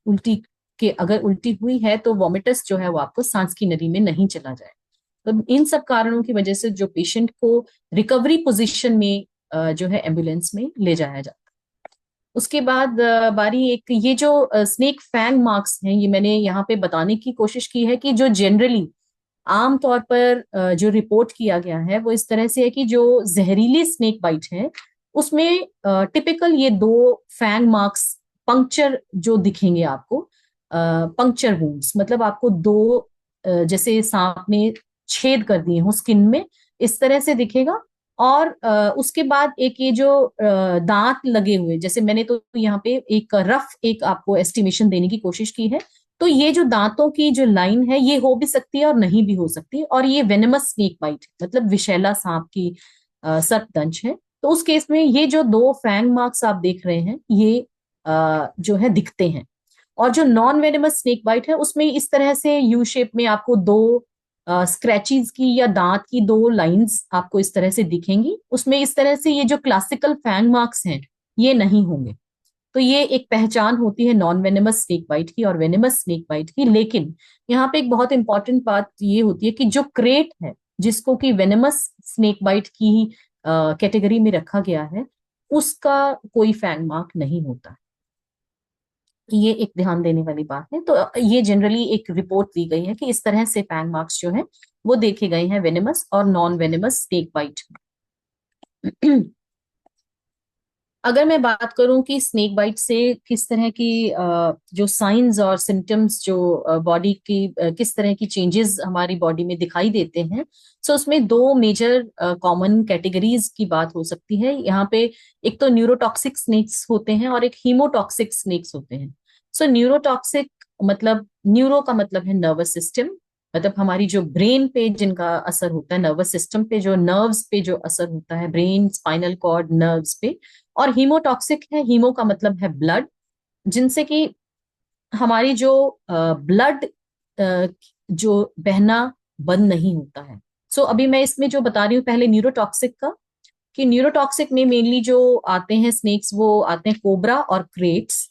उल्टी के, अगर उल्टी हुई है तो वॉमिटस जो है वो आपको सांस की नली में नहीं चला जाए। तो इन सब कारणों की वजह से जो पेशेंट को रिकवरी पोजीशन में जो है एम्बुलेंस में ले जाया जाता है। उसके बाद बारी एक, ये जो स्नेक फैंग मार्क्स हैं, ये मैंने यहाँ पे बताने की कोशिश की है कि जो जनरली आम तौर पर जो रिपोर्ट किया गया है वो इस तरह से है कि जो जहरीली स्नेक बाइट है उसमें टिपिकल ये दो फैंग मार्क्स, पंक्चर जो दिखेंगे आपको, पंक्चर वुंड्स, मतलब आपको दो जैसे सांप ने छेद कर दिए हो स्किन में, इस तरह से दिखेगा। और उसके बाद एक ये जो दांत लगे हुए, जैसे मैंने तो यहाँ पे एक रफ एक आपको एस्टिमेशन देने की कोशिश की है। तो ये जो दांतों की जो लाइन है ये हो भी सकती है और नहीं भी हो सकती, और ये वेनेमस स्नेक बाइट है, मतलब विषैला सांप की सर्पदंश है। तो उस केस में ये जो दो फैंग मार्क्स आप देख रहे हैं ये जो है दिखते हैं। और जो नॉन वेनेमस स्नेक बाइट है उसमें इस तरह से यू शेप में आपको दो स्क्रैचेस की या दांत की दो लाइंस आपको इस तरह से दिखेंगी। उसमें इस तरह से ये जो क्लासिकल फैंग मार्क्स हैं ये नहीं होंगे। तो ये एक पहचान होती है नॉन वेनेमस स्नेक बाइट की और वेनेमस स्नेक बाइट की। लेकिन यहाँ पे एक बहुत इंपॉर्टेंट बात ये होती है कि जो क्रेट है जिसको कि वेनेमस स्नेक बाइट की ही कैटेगरी में रखा गया है, उसका कोई फैंग मार्क नहीं होता। ये एक ध्यान देने वाली बात है। तो ये जनरली एक रिपोर्ट दी गई है कि इस तरह से फैंग मार्क्स जो है वो देखे गए हैं वेनेमस और नॉन वेनेमस स्नेक बाइट। अगर मैं बात करूं कि स्नेक बाइट से किस तरह की जो साइंस और सिम्टम्स जो बॉडी की किस तरह की चेंजेस हमारी बॉडी में दिखाई देते हैं, सो उसमें दो मेजर कॉमन कैटेगरीज की बात हो सकती है यहाँ पे। एक तो न्यूरोटॉक्सिक स्नेक्स होते हैं और एक हीमोटॉक्सिक स्नेक्स होते हैं। सो न्यूरोटॉक्सिक मतलब, न्यूरो का मतलब है नर्वस सिस्टम, मतलब हमारी जो ब्रेन पे जिनका असर होता है, नर्वस सिस्टम पे जो नर्व्स पे जो असर होता है, ब्रेन, स्पाइनल कॉर्ड, नर्व्स पे। और हीमोटॉक्सिक है, हीमो का मतलब है ब्लड, जिनसे कि हमारी जो ब्लड जो बहना बंद नहीं होता है। सो अभी मैं इसमें जो बता रही हूँ पहले न्यूरोटॉक्सिक का, कि न्यूरोटॉक्सिक में मेनली जो आते हैं स्नेक्स, वो आते हैं कोबरा और क्रेट्स।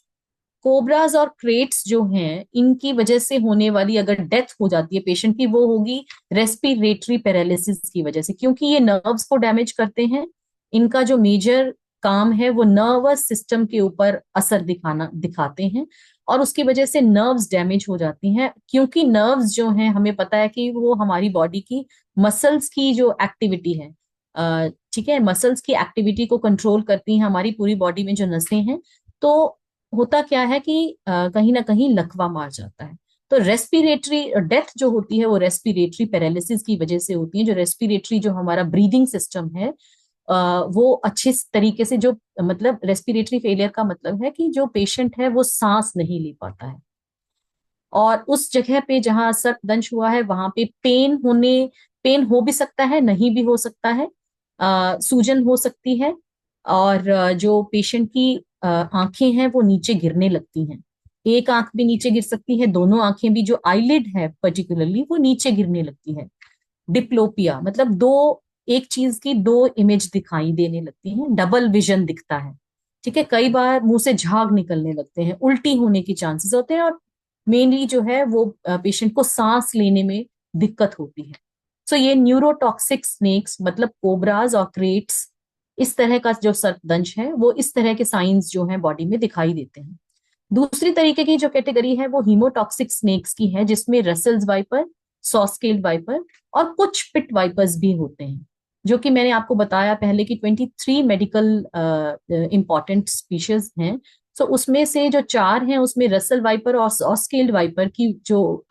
कोबराज और क्रेट्स जो हैं, इनकी वजह से होने वाली अगर डेथ हो जाती है पेशेंट की, वो होगी रेस्पिरेटरी पैरालिसिस की वजह से, क्योंकि ये नर्व्स को डैमेज करते हैं। इनका जो मेजर काम है वो नर्वस सिस्टम के ऊपर असर दिखाते हैं, और उसकी वजह से नर्व्स डैमेज हो जाती हैं। क्योंकि नर्व्स जो हैं, हमें पता है कि वो हमारी बॉडी की मसल्स की जो एक्टिविटी है, ठीक है, मसल्स की एक्टिविटी को कंट्रोल करती हैं, हमारी पूरी बॉडी में जो नसें हैं। तो होता क्या है कि कहीं ना कहीं लकवा मार जाता है। तो रेस्पिरेटरी डेथ जो होती है वो रेस्पिरेटरी पैरालिसिस की वजह से होती है। जो रेस्पिरेटरी जो हमारा ब्रीदिंग सिस्टम है, वो अच्छे तरीके से जो, मतलब रेस्पिरेटरी फेलियर का मतलब है कि जो पेशेंट है वो सांस नहीं ले पाता है। और उस जगह पे जहां सर्पदंश हुआ है वहां पे पेन हो भी सकता है, नहीं भी हो सकता है, सूजन हो सकती है, और जो पेशेंट की आंखें हैं वो नीचे गिरने लगती हैं। एक आंख भी नीचे गिर सकती है, दोनों आंखें भी, जो आईलिड है पर्टिकुलरली वो नीचे गिरने लगती है। डिप्लोपिया मतलब दो, एक चीज की दो इमेज दिखाई देने लगती हैं, डबल विजन दिखता है। ठीक है, कई बार मुंह से झाग निकलने लगते हैं, उल्टी होने की चांसेस होते हैं, और मेनली जो है वो पेशेंट को सांस लेने में दिक्कत होती है। सो ये न्यूरोटॉक्सिक स्नेक्स मतलब कोबराज और क्रेट्स, इस तरह का जो सर्पदंश है वो इस तरह के साइंस जो है बॉडी में दिखाई देते हैं। दूसरी तरीके की जो कैटेगरी है वो हीमोटॉक्सिक स्नेक्स की है, जिसमें रसेल्स वाइपर, सॉस्केल्ड वाइपर और कुछ पिट वाइपर्स भी होते हैं, जो कि मैंने आपको बताया पहले कि 23 मेडिकल इंपॉर्टेंट स्पीशीज हैं। सो उसमें से जो 4 हैं, उसमें रसल वाइपर और सॉस्केल्ड वाइपर की जो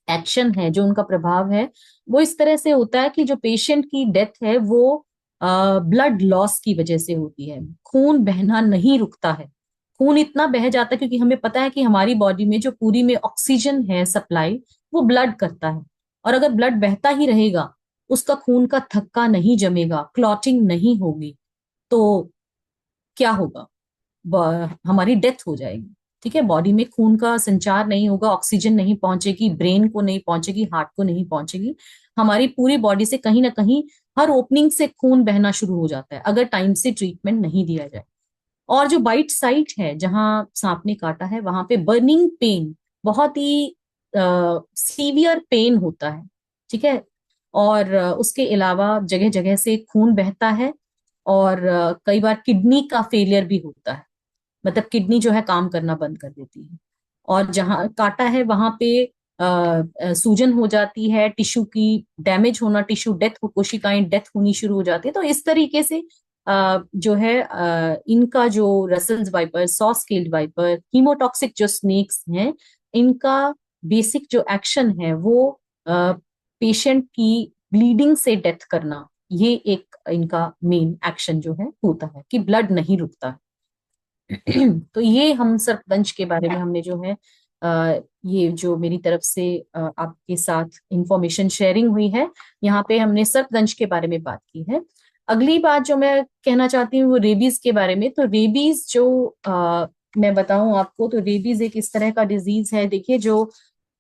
एक्शन है, जो उनका प्रभाव है, वो इस तरह से होता है कि जो पेशेंट की डेथ है वो ब्लड लॉस की वजह से होती है। खून बहना नहीं रुकता है, खून इतना बह जाता है, क्योंकि हमें पता है कि हमारी बॉडी में जो पूरी में ऑक्सीजन है सप्लाई, वो ब्लड करता है। और अगर ब्लड बहता ही रहेगा, उसका खून का थक्का नहीं जमेगा, क्लॉटिंग नहीं होगी, तो क्या होगा? हमारी डेथ हो जाएगी। ठीक है, बॉडी में खून का संचार नहीं होगा, ऑक्सीजन नहीं पहुंचेगी, ब्रेन को नहीं पहुंचेगी, हार्ट को नहीं पहुंचेगी, हमारी पूरी बॉडी से कहीं ना कहीं हर ओपनिंग से खून बहना शुरू हो जाता है अगर टाइम से ट्रीटमेंट नहीं दिया जाए। और जो बाइट साइट है, जहां सांप ने काटा है, वहां पे बर्निंग पेन, बहुत ही सीवियर पेन होता है। ठीक है, और उसके अलावा जगह जगह से खून बहता है, और कई बार किडनी का फेलियर भी होता है, मतलब किडनी जो है काम करना बंद कर देती है। और जहां काटा है वहां पे सूजन हो जाती है, टिश्यू की डैमेज होना, टिश्यू डेथ, कोशिकाएं डेथ होनी शुरू हो जाती है। तो इस तरीके से जो है इनका जो Russell's wiper, saw scaled viper, haemotoxic जो स्नेक्स हैं, इनका बेसिक जो एक्शन है वो पेशेंट की ब्लीडिंग से डेथ करना, ये एक इनका मेन एक्शन जो है होता है कि ब्लड नहीं रुकता। तो ये हम सर्पदंश के बारे में हमने जो है ये जो मेरी तरफ से आपके साथ इंफॉर्मेशन शेयरिंग हुई है, यहाँ पे हमने सर्पदंश के बारे में बात की है। अगली बात जो मैं कहना चाहती हूँ वो रेबीज के बारे में। तो रेबीज जो मैं बताऊं आपको, तो रेबीज एक इस तरह का डिजीज है, देखिए, जो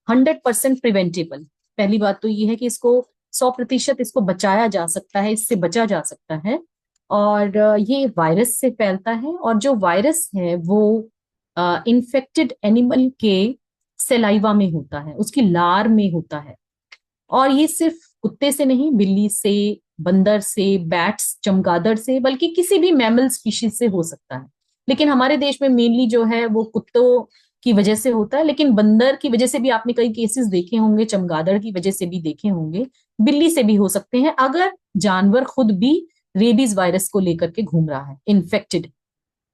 100% प्रिवेंटेबल। पहली बात तो ये है कि इसको 100% इसको बचाया जा सकता है, इससे बचा जा सकता है। और ये वायरस से फैलता है, और जो वायरस है वो इन्फेक्टेड एनिमल के सेलाइवा में होता है, उसकी लार में होता है। और ये सिर्फ कुत्ते से नहीं, बिल्ली से, बंदर से, बैट्स, चमगादड़ से, बल्कि किसी भी मैमल स्पीशीज से हो सकता है। लेकिन हमारे देश में मेनली जो है वो कुत्तों की वजह से होता है, लेकिन बंदर की वजह से भी आपने कई केसेस देखे होंगे, चमगादड़ की वजह से भी देखे होंगे, बिल्ली से भी हो सकते हैं, अगर जानवर खुद भी रेबीज वायरस को लेकर के घूम रहा है, इन्फेक्टेड।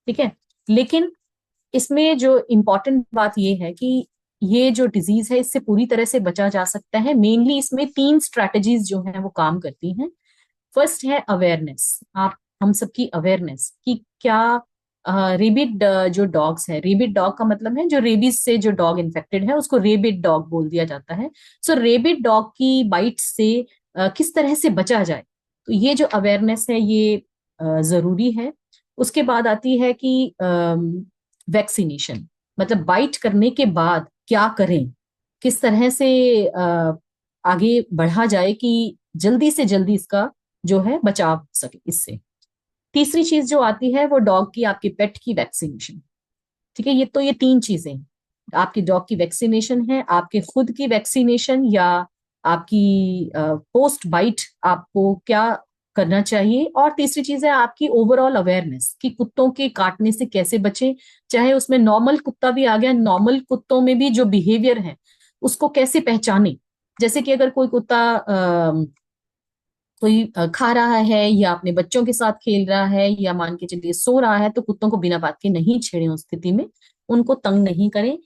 ठीक है, लेकिन इसमें जो इम्पोर्टेंट बात ये है कि ये जो डिजीज है इससे पूरी तरह से बचा जा सकता है। मेनली इसमें 3 स्ट्रैटेजीज जो है वो काम करती हैं। फर्स्ट है अवेयरनेस, आप हम सबकी अवेयरनेस कि क्या रेबिड जो डॉग्स है, रेबिड डॉग का मतलब है जो रेबीज से जो डॉग इन्फेक्टेड है उसको रेबिड डॉग बोल दिया जाता है। सो रेबिड डॉग की बाइट से किस तरह से बचा जाए, तो ये जो अवेयरनेस है ये जरूरी है। उसके बाद आती है कि वैक्सीनेशन, मतलब बाइट करने के बाद क्या करें, किस तरह से आगे बढ़ा जाए कि जल्दी से जल्दी इसका जो है बचाव हो सके इससे। तीसरी चीज जो आती है वो डॉग की, आपके पेट की वैक्सीनेशन। ठीक है, ये 3 चीजें हैं। आपकी डॉग की वैक्सीनेशन है, आपके खुद की वैक्सीनेशन, या आपकी पोस्ट बाइट आपको क्या करना चाहिए, और तीसरी चीज है आपकी ओवरऑल अवेयरनेस कि कुत्तों के काटने से कैसे बचे। चाहे उसमें नॉर्मल कुत्ता भी आ गया, नॉर्मल कुत्तों में भी जो बिहेवियर है उसको कैसे पहचाने। जैसे कि अगर कोई कुत्ता कोई खा रहा है या अपने बच्चों के साथ खेल रहा है या मान के चलिए सो रहा है, तो कुत्तों को बिना बात के नहीं छेड़ें, उस स्थिति में उनको तंग नहीं करें।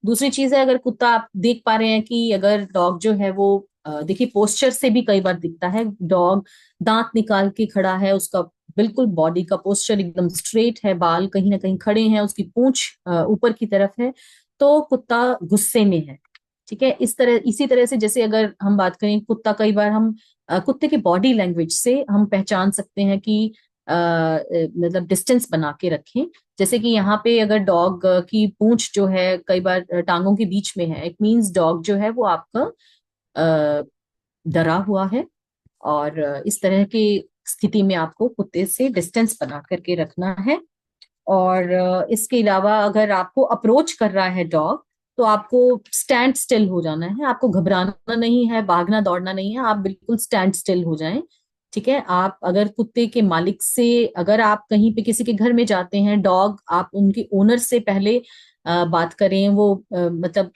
दूसरी चीज है, अगर कुत्ता आप देख पा रहे हैं कि अगर डॉग जो है वो देखिए पोस्चर से भी कई बार दिखता है, डॉग दांत निकाल के खड़ा है, उसका बिल्कुल बॉडी का पोस्चर एकदम स्ट्रेट है, बाल कहीं ना कहीं खड़े हैं, उसकी पूंछ ऊपर की तरफ है, तो कुत्ता गुस्से में है। ठीक है, इसी तरह से जैसे अगर हम बात करें कुत्ता, कई बार हम कुत्ते के बॉडी लैंग्वेज से हम पहचान सकते हैं कि मतलब डिस्टेंस बना के रखें। जैसे कि यहाँ पे अगर डॉग की पूंछ जो है कई बार टांगों के बीच में है, इट मीन्स डॉग जो है वो आपका डरा हुआ है, और इस तरह की स्थिति में आपको कुत्ते से डिस्टेंस बना करके रखना है। और इसके अलावा अगर आपको अप्रोच कर रहा है डॉग, तो आपको स्टैंड स्टिल हो जाना है, आपको घबराना नहीं है, भागना दौड़ना नहीं है, आप बिल्कुल स्टैंड स्टिल हो जाएं। ठीक है, आप अगर कुत्ते के मालिक से, अगर आप कहीं पे किसी के घर में जाते हैं, डॉग आप उनके ओनर से पहले बात करें, वो मतलब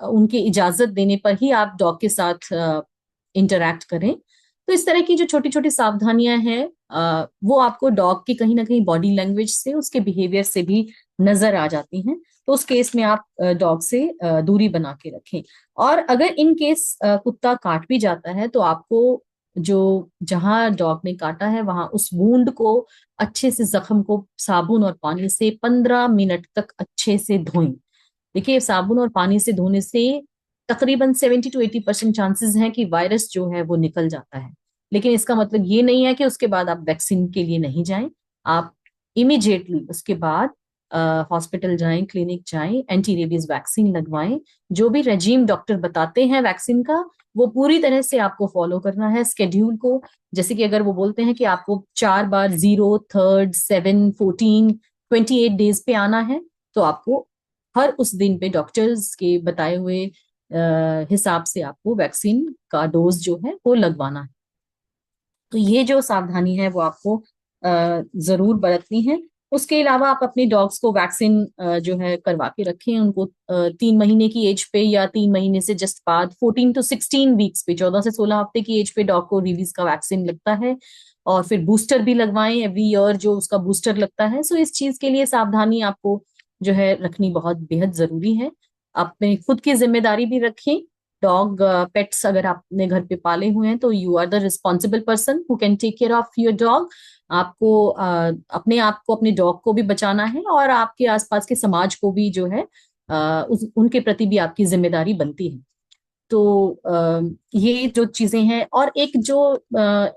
उनकी इजाजत देने पर ही आप डॉग के साथ इंटरैक्ट करें। तो इस तरह की जो छोटी छोटी सावधानियां हैं वो आपको डॉग की कहीं ना कहीं बॉडी लैंग्वेज से, उसके बिहेवियर से भी नजर आ जाती हैं। तो उस केस में आप डॉग से दूरी बना के रखें। और अगर इन केस कुत्ता काट भी जाता है, तो आपको जो जहां डॉग ने काटा है वहां उस वूंड को अच्छे से, जख्म को साबुन और पानी से 15 मिनट तक अच्छे से धोएं। देखिए, साबुन और पानी से धोने से तकरीबन 70 to 80% चांसेस हैं कि वायरस जो है वो निकल जाता है। लेकिन इसका मतलब ये नहीं है कि उसके बाद आप वैक्सीन के लिए नहीं जाएं। आप इमीडिएटली उसके बाद हॉस्पिटल जाएं, क्लिनिक जाएं, एंटी रेबीज वैक्सीन लगवाएं। जो भी रेजीम डॉक्टर बताते हैं वैक्सीन का, वो पूरी तरह से आपको फॉलो करना है स्केड्यूल को। जैसे कि अगर वो बोलते हैं कि आपको 4 बार 0, 3, 7, 14, 28 डेज पे आना है, तो आपको हर उस दिन पे डॉक्टर्स के बताए हुए हिसाब से आपको वैक्सीन का डोज जो है वो लगवाना है। तो ये जो सावधानी है वो आपको जरूर बरतनी है। उसके अलावा आप अपने डॉग्स को वैक्सीन जो है करवा के रखें, उनको 3 महीने की एज पे या 3 महीने से जस्ट बाद 14 to 16 वीक्स पे, 14 से 16 हफ्ते की एज पे डॉग को रेबीज का वैक्सीन लगता है। और फिर बूस्टर भी लगवाएं एवरी ईयर, जो उसका बूस्टर लगता है। सो इस चीज के लिए सावधानी आपको जो है रखनी बहुत बेहद जरूरी है। अपने खुद की जिम्मेदारी भी रखें। डॉग पेट्स अगर आपने घर पे पाले हुए हैं, तो you are the responsible person who can take care of your dog. आपको अपने आप को, अपने डॉग को भी बचाना है, और आपके आसपास के समाज को भी जो है उनके प्रति भी आपकी जिम्मेदारी बनती है। तो ये जो चीजें हैं, और एक जो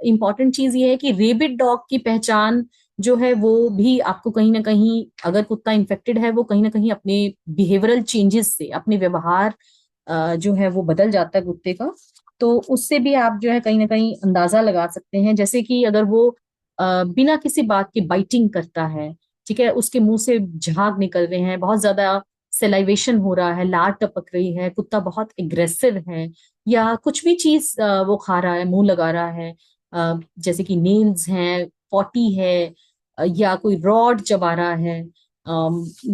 इम्पॉर्टेंट चीज ये है कि रेबिड डॉग की पहचान जो है वो भी आपको कहीं ना कहीं, अगर कुत्ता इन्फेक्टेड है, वो कहीं ना कहीं अपने बिहेवियरल चेंजेस से, अपने व्यवहार जो है वो बदल जाता है कुत्ते का। तो उससे भी आप जो है कहीं ना कहीं अंदाजा लगा सकते हैं। जैसे कि अगर वो बिना किसी बात के बाइटिंग करता है, ठीक है, उसके मुंह से झाग निकल रहे हैं, बहुत ज्यादा सेलाइवेशन हो रहा है, लार टपक रही है, कुत्ता बहुत एग्रेसिव है, या कुछ भी चीज वो खा रहा है, मुंह लगा रहा है, जैसे कि नेल्स हैं, पॉटी है, या कोई रॉड चबा रहा है,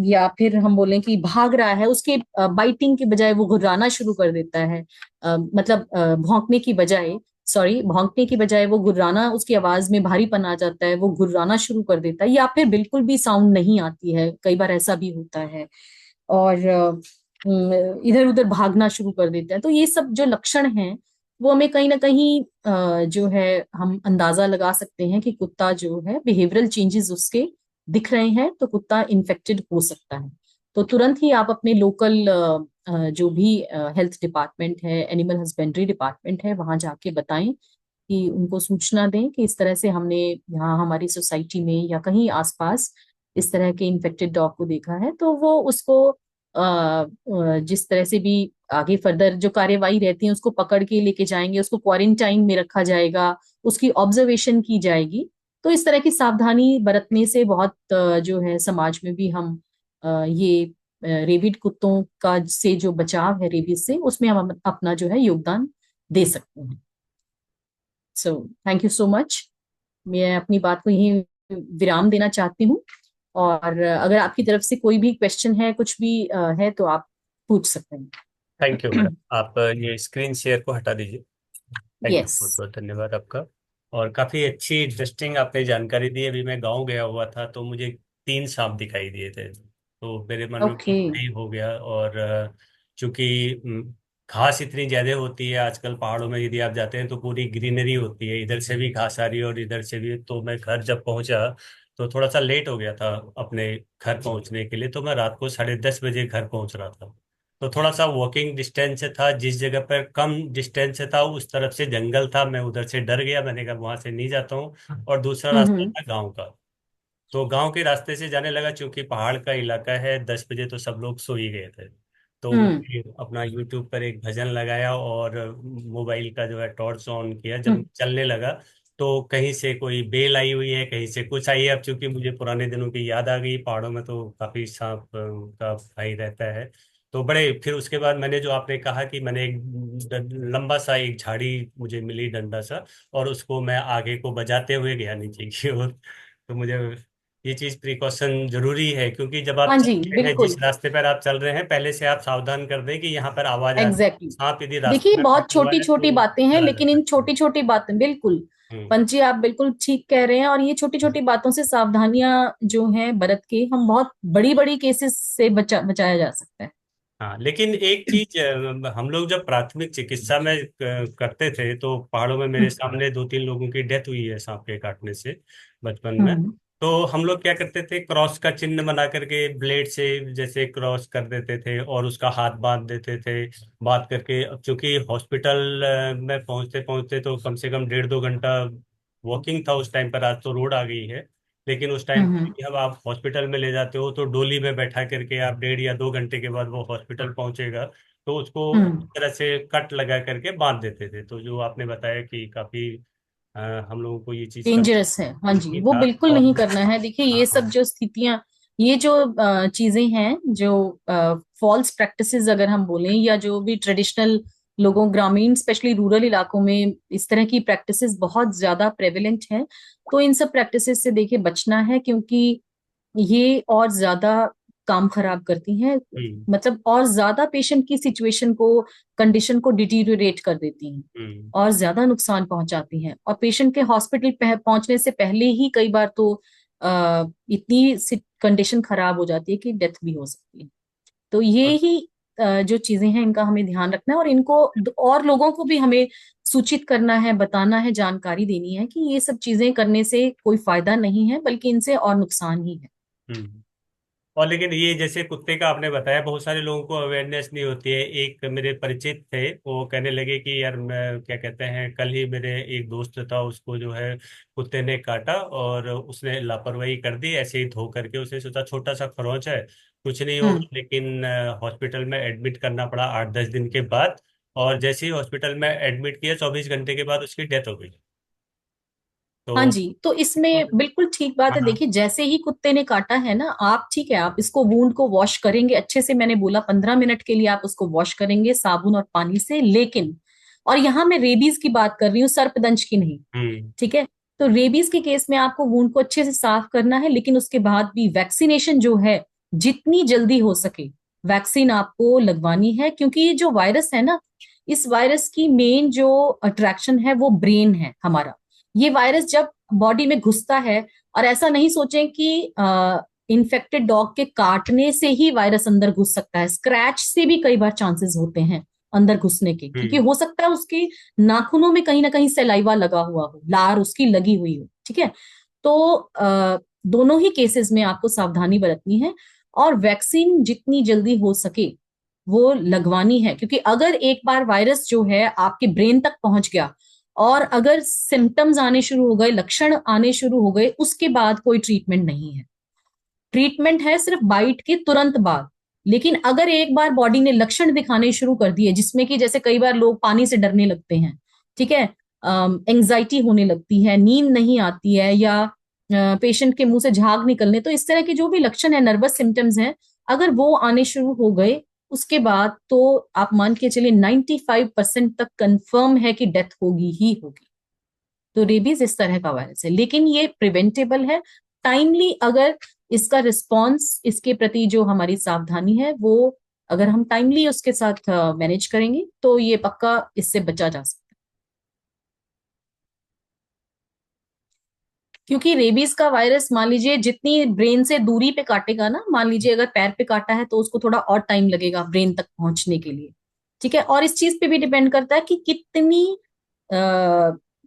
या फिर हम बोलें कि भाग रहा है, उसके बाइटिंग के बजाय वो गुर्राना शुरू कर देता है, मतलब भौंकने की बजाय सॉरी, भौंकने की बजाय वो गुर्राना, उसकी आवाज में भारीपन आ जाता है, वो गुर्राना शुरू कर देता है, या फिर बिल्कुल भी साउंड नहीं आती है, कई बार ऐसा भी होता है। और इधर उधर भागना शुरू कर देता है। तो ये सब जो लक्षण हैं वो हमें कहीं ना कहीं जो है हम अंदाजा लगा सकते हैं कि कुत्ता जो है, बिहेवियरल चेंजेस उसके दिख रहे हैं, तो कुत्ता इन्फेक्टेड हो सकता है। तो तुरंत ही आप अपने लोकल जो भी हेल्थ डिपार्टमेंट है, एनिमल हस्बेंड्री डिपार्टमेंट है, वहां जाके बताएं, कि उनको सूचना दें कि इस तरह से हमने यहाँ हमारी सोसाइटी में या कहीं आसपास इस तरह के इन्फेक्टेड डॉग को देखा है। तो वो उसको जिस तरह से भी आगे फर्दर जो कार्यवाही रहती है उसको पकड़ के लेके जाएंगे, उसको क्वारंटाइन में रखा जाएगा, उसकी ऑब्जर्वेशन की जाएगी। तो इस तरह की सावधानी बरतने से बहुत जो है समाज में भी हम ये रेबिड कुत्तों का से जो बचाव है रेबीज से, उसमें हम अपना जो है योगदान दे सकते हैं। So thank you so much. मैं अपनी बात को यहीं विराम देना चाहती हूँ, और अगर आपकी तरफ से कोई भी क्वेश्चन है, कुछ भी है, तो आप पूछ सकते हैं। थैंक यू मैडम, आप ये स्क्रीन शेयर को हटा दीजिए। Thank you, yes. बहुत बहुत धन्यवाद आपका। और काफी अच्छी इंटरेस्टिंग आपने जानकारी दी। अभी मैं गांव गया हुआ था तो मुझे 3 सांप दिखाई दिए थे, तो मेरे मन में ओके। यही हो गया। और चूंकि घास इतनी ज्यादा होती है आजकल पहाड़ों में, यदि आप जाते हैं तो पूरी ग्रीनरी होती है, इधर से भी घास आ रही है और इधर से भी। तो मैं घर जब पहुंचा तो थोड़ा सा लेट हो गया था अपने घर पहुंचने के लिए, तो मैं रात को 10:30 बजे घर पहुंच रहा था। तो थोड़ा सा वॉकिंग डिस्टेंस से था, जिस जगह पर कम डिस्टेंस से था उस तरफ से जंगल था, मैं उधर से डर गया, मैंने कहा वहां से नहीं जाता हूँ। और दूसरा रास्ता हम्म। था गांव का, तो गांव के रास्ते से जाने लगा। क्योंकि पहाड़ का इलाका है, 10 बजे तो सब लोग सो ही गए थे। तो हम्म। मैंने अपना यूट्यूब पर एक भजन लगाया और मोबाइल का जो है टॉर्च ऑन किया। जब हम्म। चलने लगा तो कहीं से कोई बेल आई हुई है, कहीं से कुछ आई है। अब चूंकि मुझे पुराने दिनों की याद आ गई, पहाड़ों में तो काफी सांप का भय रहता है। तो बड़े, फिर उसके बाद मैंने जो आपने कहा कि मैंने एक लंबा सा एक झाड़ी मुझे मिली, डंडा सा, और उसको मैं आगे को बजाते हुए गया नीचे की ओर। तो मुझे ये चीज प्रिकॉशन जरूरी है, क्योंकि जब आप हाँ चल जी, रहे हैं, बिल्कुल। जिस रास्ते पर आप चल रहे हैं, पहले से आप सावधान कर दें कि यहाँ पर आवाज आ रही है। एग्जैक्टली सांप यदि exactly. रास्ते देखिए, में बहुत खड़ा हुआ छोटी है छोटी तो बातें हैं, चला जा लेकिन इन सकता है। छोटी छोटी बातें, बिल्कुल हम्म। पंची आप बिल्कुल ठीक कह रहे हैं। और ये छोटी छोटी बातों से सावधानियां जो हैं बरत के, हम बहुत बड़ी बड़ी केसेस से बचाया जा सकता है। हाँ, लेकिन एक चीज, हम लोग जब प्राथमिक चिकित्सा में करते थे तो पहाड़ों में मेरे हम्म। सामने 2-3 लोगों की डेथ हुई है सांप के काटने से बचपन में। हम्म। तो हम लोग क्या करते थे, क्रॉस का चिन्ह बना करके ब्लेड से जैसे क्रॉस कर देते थे और उसका हाथ बांध देते थे, बात करके। अब चूंकि हॉस्पिटल में पहुंचते पहुंचते तो कम से कम 1.5-2 घंटा वॉकिंग था उस टाइम पर। आज तो रोड आ गई है, लेकिन उस टाइम हम्म। पे जब आप हॉस्पिटल में ले जाते हो तो डोली में बैठा करके आप 1.5 या 2 घंटे के बाद वो हॉस्पिटल पहुंचेगा, तो उसको हम्म। इस तरह से कट लगा करके बांध देते थे। तो जो आपने बताया कि काफी हम लोगों को ये चीज करना डेंजरस है, हाँ जी, नहीं वो था। बिल्कुल और नहीं करना है। देखिए, ये सब हाँ। जो स्थितियां, ये जो चीजें हैं, जो फॉल्स प्रैक्टिसेस अगर हम बोलें, या जो भी ट्रेडिशनल लोगों, ग्रामीण स्पेशली रूरल इलाकों में इस तरह की प्रैक्टिसेस बहुत ज्यादा प्रेवलेंट है। तो इन सब प्रैक्टिसेस से देखिए बचना है, क्योंकि ये और ज्यादा काम खराब करती हैं, हम्म। मतलब और ज्यादा पेशेंट की सिचुएशन को, कंडीशन को डिटीरियोरेट कर देती हैं, हम्म। और ज्यादा नुकसान पहुंचाती हैं। और पेशेंट के हॉस्पिटल पहुंचने से पहले ही कई बार तो इतनी कंडीशन खराब हो जाती है कि डेथ भी हो सकती है। तो ये और ही जो चीजें हैं, इनका हमें ध्यान रखना है, और इनको और लोगों को भी हमें सूचित करना है, बताना है, जानकारी देनी है कि ये सब चीजें करने से कोई फायदा नहीं है, बल्कि इनसे और नुकसान ही है। हम्म। और लेकिन ये जैसे कुत्ते का आपने बताया, बहुत सारे लोगों को अवेयरनेस नहीं होती है। एक मेरे परिचित थे, वो कहने लगे कि यार मैं क्या कहते हैं, कल ही मेरे एक दोस्त था, उसको जो है कुत्ते ने काटा और उसने लापरवाही कर दी, ऐसे ही धो करके। उसने सोचा छोटा सा खरोंच है, कुछ नहीं हम्म। होगा, लेकिन हॉस्पिटल में एडमिट करना पड़ा 8-10 दिन के बाद। और जैसे ही हॉस्पिटल में एडमिट किया, 24 घंटे के बाद उसकी डेथ हो गई। हाँ तो जी, तो इसमें बिल्कुल ठीक बात है। हाँ। देखिए, जैसे ही कुत्ते ने काटा है ना, आप ठीक है, आप इसको वूंड को वॉश करेंगे अच्छे से। मैंने बोला 15 मिनट के लिए आप उसको वॉश करेंगे साबुन और पानी से, लेकिन, और यहाँ मैं रेबीज की बात कर रही हूँ, सर्पदंश की नहीं। हम्म। ठीक है। तो रेबीज के केस में आपको वूंड को अच्छे से साफ करना है, लेकिन उसके बाद भी वैक्सीनेशन जो है, जितनी जल्दी हो सके वैक्सीन आपको लगवानी है, क्योंकि ये जो वायरस है ना, इस वायरस की मेन जो अट्रैक्शन है वो ब्रेन है हमारा। ये वायरस जब बॉडी में घुसता है, और ऐसा नहीं सोचें कि इन्फेक्टेड डॉग के काटने से ही वायरस अंदर घुस सकता है, स्क्रैच से भी कई बार चांसेस होते हैं अंदर घुसने के, क्योंकि हो सकता है उसके नाखूनों में कहीं ना कहीं सलाइवा लगा हुआ हो, लार उसकी लगी हुई हो, ठीक है। तो दोनों ही केसेस में आपको सावधानी बरतनी है, और वैक्सीन जितनी जल्दी हो सके वो लगवानी है, क्योंकि अगर एक बार वायरस जो है आपके ब्रेन तक पहुंच गया और अगर सिम्टम्स आने शुरू हो गए, लक्षण आने शुरू हो गए, उसके बाद कोई ट्रीटमेंट नहीं है। ट्रीटमेंट है सिर्फ बाइट के तुरंत बाद। लेकिन अगर एक बार बॉडी ने लक्षण दिखाने शुरू कर दिए, जिसमें कि जैसे कई बार लोग पानी से डरने लगते हैं, ठीक है, एंग्जाइटी होने लगती है, नींद नहीं आती है, या पेशेंट के मुंह से झाग निकलने, तो इस तरह के जो भी लक्षण है, नर्वस सिम्टम्स हैं, अगर वो आने शुरू हो गए, उसके बाद तो आप मान के चलिए 95% तक कंफर्म है कि डेथ होगी ही होगी। तो रेबीज इस तरह का वायरस है, लेकिन ये प्रिवेंटेबल है। टाइमली अगर इसका रिस्पॉन्स, इसके प्रति जो हमारी सावधानी है वो अगर हम टाइमली उसके साथ मैनेज करेंगे तो ये पक्का इससे बचा जा सकता है। क्योंकि रेबीज का वायरस मान लीजिए जितनी ब्रेन से दूरी पे काटेगा ना, मान लीजिए अगर पैर पे काटा है तो उसको थोड़ा और टाइम लगेगा ब्रेन तक पहुंचने के लिए, ठीक है। और इस चीज पे भी डिपेंड करता है कि कितनी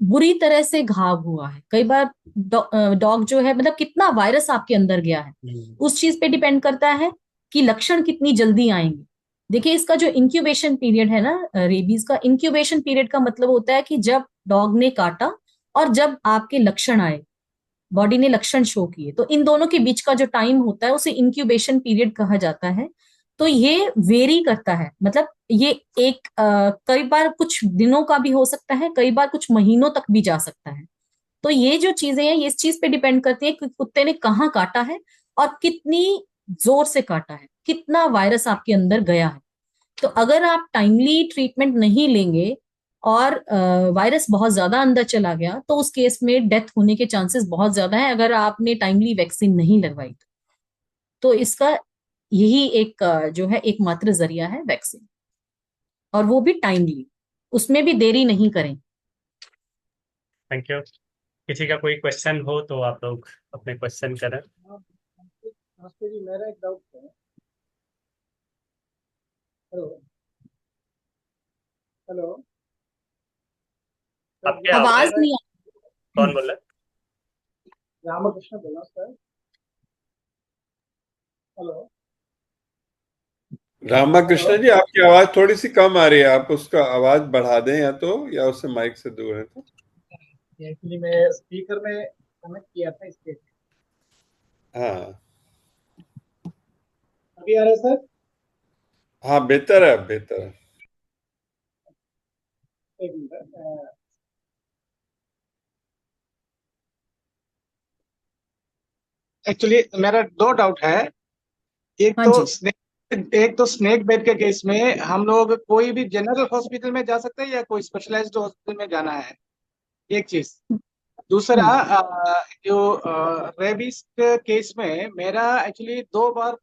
बुरी तरह से घाव हुआ है। कई बार डॉग जो है, मतलब कितना वायरस आपके अंदर गया है, उस चीज पे डिपेंड करता है कि लक्षण कितनी जल्दी आएंगे। देखिए, इसका जो इंक्यूबेशन पीरियड है ना, रेबीज का इंक्यूबेशन पीरियड का मतलब होता है कि जब डॉग ने काटा और जब आपके लक्षण आए, बॉडी ने लक्षण शो किए, तो इन दोनों के बीच का जो टाइम होता है उसे इंक्यूबेशन पीरियड कहा जाता है। तो ये वेरी करता है, मतलब ये एक कई बार कुछ दिनों का भी हो सकता है, कई बार कुछ महीनों तक भी जा सकता है। तो ये जो चीजें हैं, ये इस चीज पे डिपेंड करती है कि कुत्ते ने कहाँ काटा है और कितनी जोर से काटा है, कितना वायरस आपके अंदर गया है। तो अगर आप टाइमली ट्रीटमेंट नहीं लेंगे और वायरस बहुत ज्यादा अंदर चला गया, तो उस केस में डेथ होने के चांसेस बहुत ज्यादा है, अगर आपने टाइमली वैक्सीन नहीं लगवाई तो इसका यही एक जो है एकमात्र जरिया है वैक्सीन, और वो भी टाइमली, उसमें भी देरी नहीं करें। Thank you. किसी का कोई क्वेश्चन हो तो आप लोग अपने क्वेश्चन करें। नमस्ते जी, मेरा एक डाउट है। हेलो हेलो, आपके आवाज नहीं आ कौन बोल रहा है? रामकृष्ण बोला सर। हेलो रामाकृष्ण जी, आपकी आवाज थोड़ी सी कम आ रही है, आप उसका आवाज बढ़ा दें या तो, या उससे माइक से दूर है तो। एक्चुअली मैं स्पीकर में कनेक्ट किया था इसके। हाँ अभी आ रहा है सर? हाँ, बेहतर है, बेहतर है। एक मिनट। एक्चुअली मेरा दो डाउट है। एक हाँ तो जी। स्नेक बाइट के केस में हम लोग कोई भी जनरल हॉस्पिटल में जा सकते हैं या कोई स्पेशलाइज्ड हॉस्पिटल में जाना है? एक चीज। दूसरा, जो रेबीज के केस में मेरा एक्चुअली 2 बार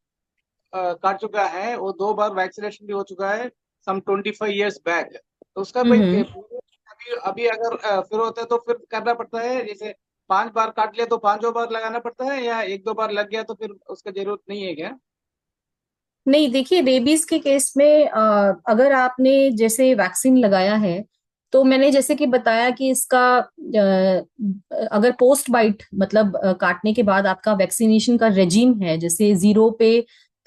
काट चुका है, वो 2 बार वैक्सीनेशन भी हो चुका है, सम 25 years बैक। तो उसका भाई अभी अभी अगर फिर होता है तो फिर करना पड़ता है, जैसे 5 बार काट लिया तो 5 बार लगाना पड़ता है, या 1-2 बार लग गया तो फिर उसका जरूरत नहीं है क्या? नहीं, देखिए, रेबीज के केस में अगर आपने जैसे वैक्सीन लगाया है, तो मैंने जैसे कि बताया कि इसका अगर पोस्ट बाइट, मतलब काटने के बाद आपका वैक्सीनेशन का रेजिम है, जैसे 0 पे,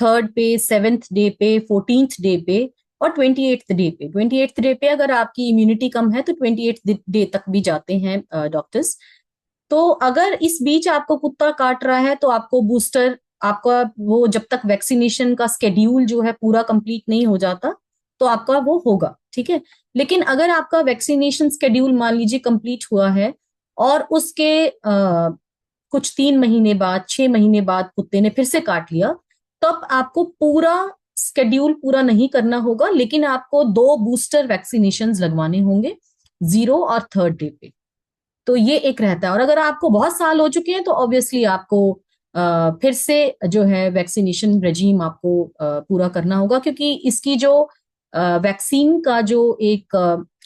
3rd पे, 7th डे पे, 14th डे पे और 28th डे पे। 28th डे पे अगर आपकी इम्यूनिटी कम है तो 28th डे तक भी जाते हैं डॉक्टर्स। तो अगर इस बीच आपको कुत्ता काट रहा है तो आपको बूस्टर, आपका वो जब तक वैक्सीनेशन का स्केड्यूल जो है पूरा कंप्लीट नहीं हो जाता तो आपका वो होगा, ठीक है। लेकिन अगर आपका वैक्सीनेशन स्केड्यूल मान लीजिए कंप्लीट हुआ है और उसके कुछ 3 महीने बाद, 6 महीने बाद कुत्ते ने फिर से काट लिया, तब आपको पूरा स्केड्यूल पूरा नहीं करना होगा, लेकिन आपको 2 बूस्टर वैक्सीनेशन लगवाने होंगे, 0 और 3rd डे पे। तो ये एक रहता है। और अगर आपको बहुत साल हो चुके हैं तो ऑब्वियसली आपको फिर से जो है वैक्सीनेशन रेजीम आपको पूरा करना होगा, क्योंकि इसकी जो वैक्सीन का जो एक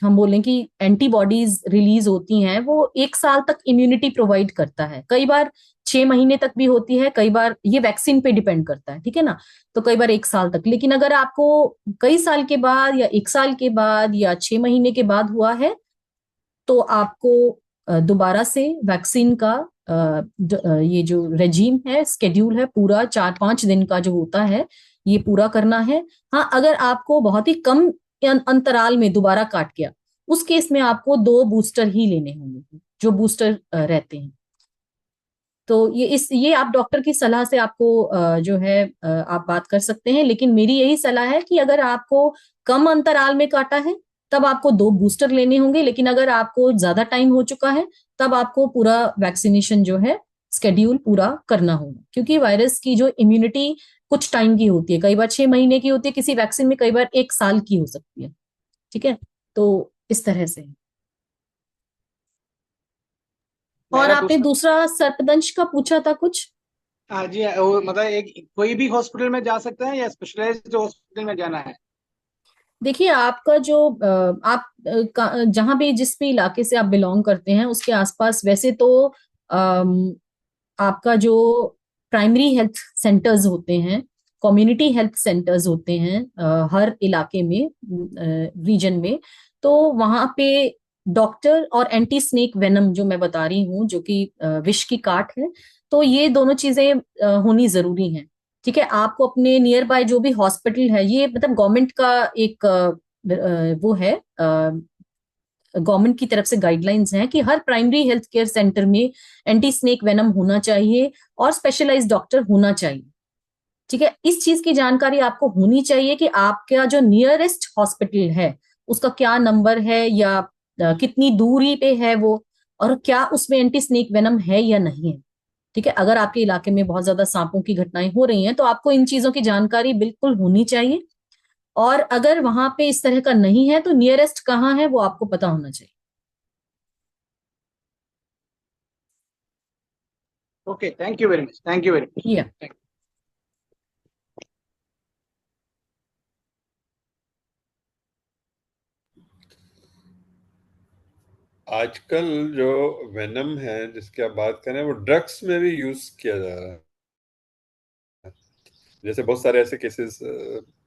हम बोलें कि एंटीबॉडीज रिलीज होती हैं, वो 1 साल तक इम्यूनिटी प्रोवाइड करता है। कई बार 6 महीने तक भी होती है, कई बार ये वैक्सीन पे डिपेंड करता है, ठीक है ना। तो कई बार 1 साल तक। लेकिन अगर आपको कई साल के बाद या 1 साल के बाद या 6 महीने के बाद हुआ है, तो आपको दोबारा से वैक्सीन का ये जो रेजीम है, स्केड्यूल है, पूरा 4-5 दिन का जो होता है, ये पूरा करना है। हाँ, अगर आपको बहुत ही कम अंतराल में दोबारा काट गया, उस केस में आपको 2 बूस्टर ही लेने होंगे, जो बूस्टर रहते हैं। तो ये आप डॉक्टर की सलाह से आपको जो है आप बात कर सकते हैं। लेकिन मेरी यही सलाह है कि अगर आपको कम अंतराल में काटा है, तब आपको 2 बूस्टर लेने होंगे। लेकिन अगर आपको ज्यादा टाइम हो चुका है, तब आपको पूरा वैक्सीनेशन जो है स्केड्यूल पूरा करना होगा, क्योंकि वायरस की जो इम्यूनिटी कुछ टाइम की होती है, कई बार 6 महीने की होती है किसी वैक्सीन में, कई बार 1 साल की हो सकती है। ठीक है, तो इस तरह से। और मेरा आपने दूसरा, दूसरा सर्पदंश का पूछा था कुछ। हाँ जी, वो मतलब एक कोई भी हॉस्पिटल में जा सकते हैं या स्पेशलाइज्ड हॉस्पिटल में जाना है? देखिए, आपका जो आप जहां भी जिस भी इलाके से आप बिलोंग करते हैं, उसके आसपास वैसे तो अम, आपका जो प्राइमरी हेल्थ सेंटर्स होते हैं, कम्युनिटी हेल्थ सेंटर्स होते हैं हर इलाके में, रीजन में, तो वहां पे डॉक्टर और एंटी स्नेक वेनम जो मैं बता रही हूँ, जो कि विष की काट है, तो ये दोनों चीजें होनी जरूरी हैं। ठीक है, आपको अपने नियर बाय जो भी हॉस्पिटल है, ये मतलब गवर्नमेंट का एक वो है, गवर्नमेंट की तरफ से गाइडलाइंस हैं कि हर प्राइमरी हेल्थ केयर सेंटर में एंटी स्नेक वेनम होना चाहिए और स्पेशलाइज्ड डॉक्टर होना चाहिए। ठीक है, इस चीज की जानकारी आपको होनी चाहिए कि आपका जो नियरेस्ट हॉस्पिटल है, उसका क्या नंबर है, या कितनी दूरी पे है वो, और क्या उसमें एंटी स्नेक वेनम है या नहीं है। ठीक है, अगर आपके इलाके में बहुत ज्यादा सांपों की घटनाएं हो रही हैं, तो आपको इन चीजों की जानकारी बिल्कुल होनी चाहिए। और अगर वहां पे इस तरह का नहीं है, तो नियरेस्ट कहाँ है वो आपको पता होना चाहिए। Okay, thank you very much, thank you very या मच। आजकल जो वेनम है जिसकी आप बात करें, वो ड्रग्स में भी यूज किया जा रहा है। जैसे बहुत सारे ऐसे केसेस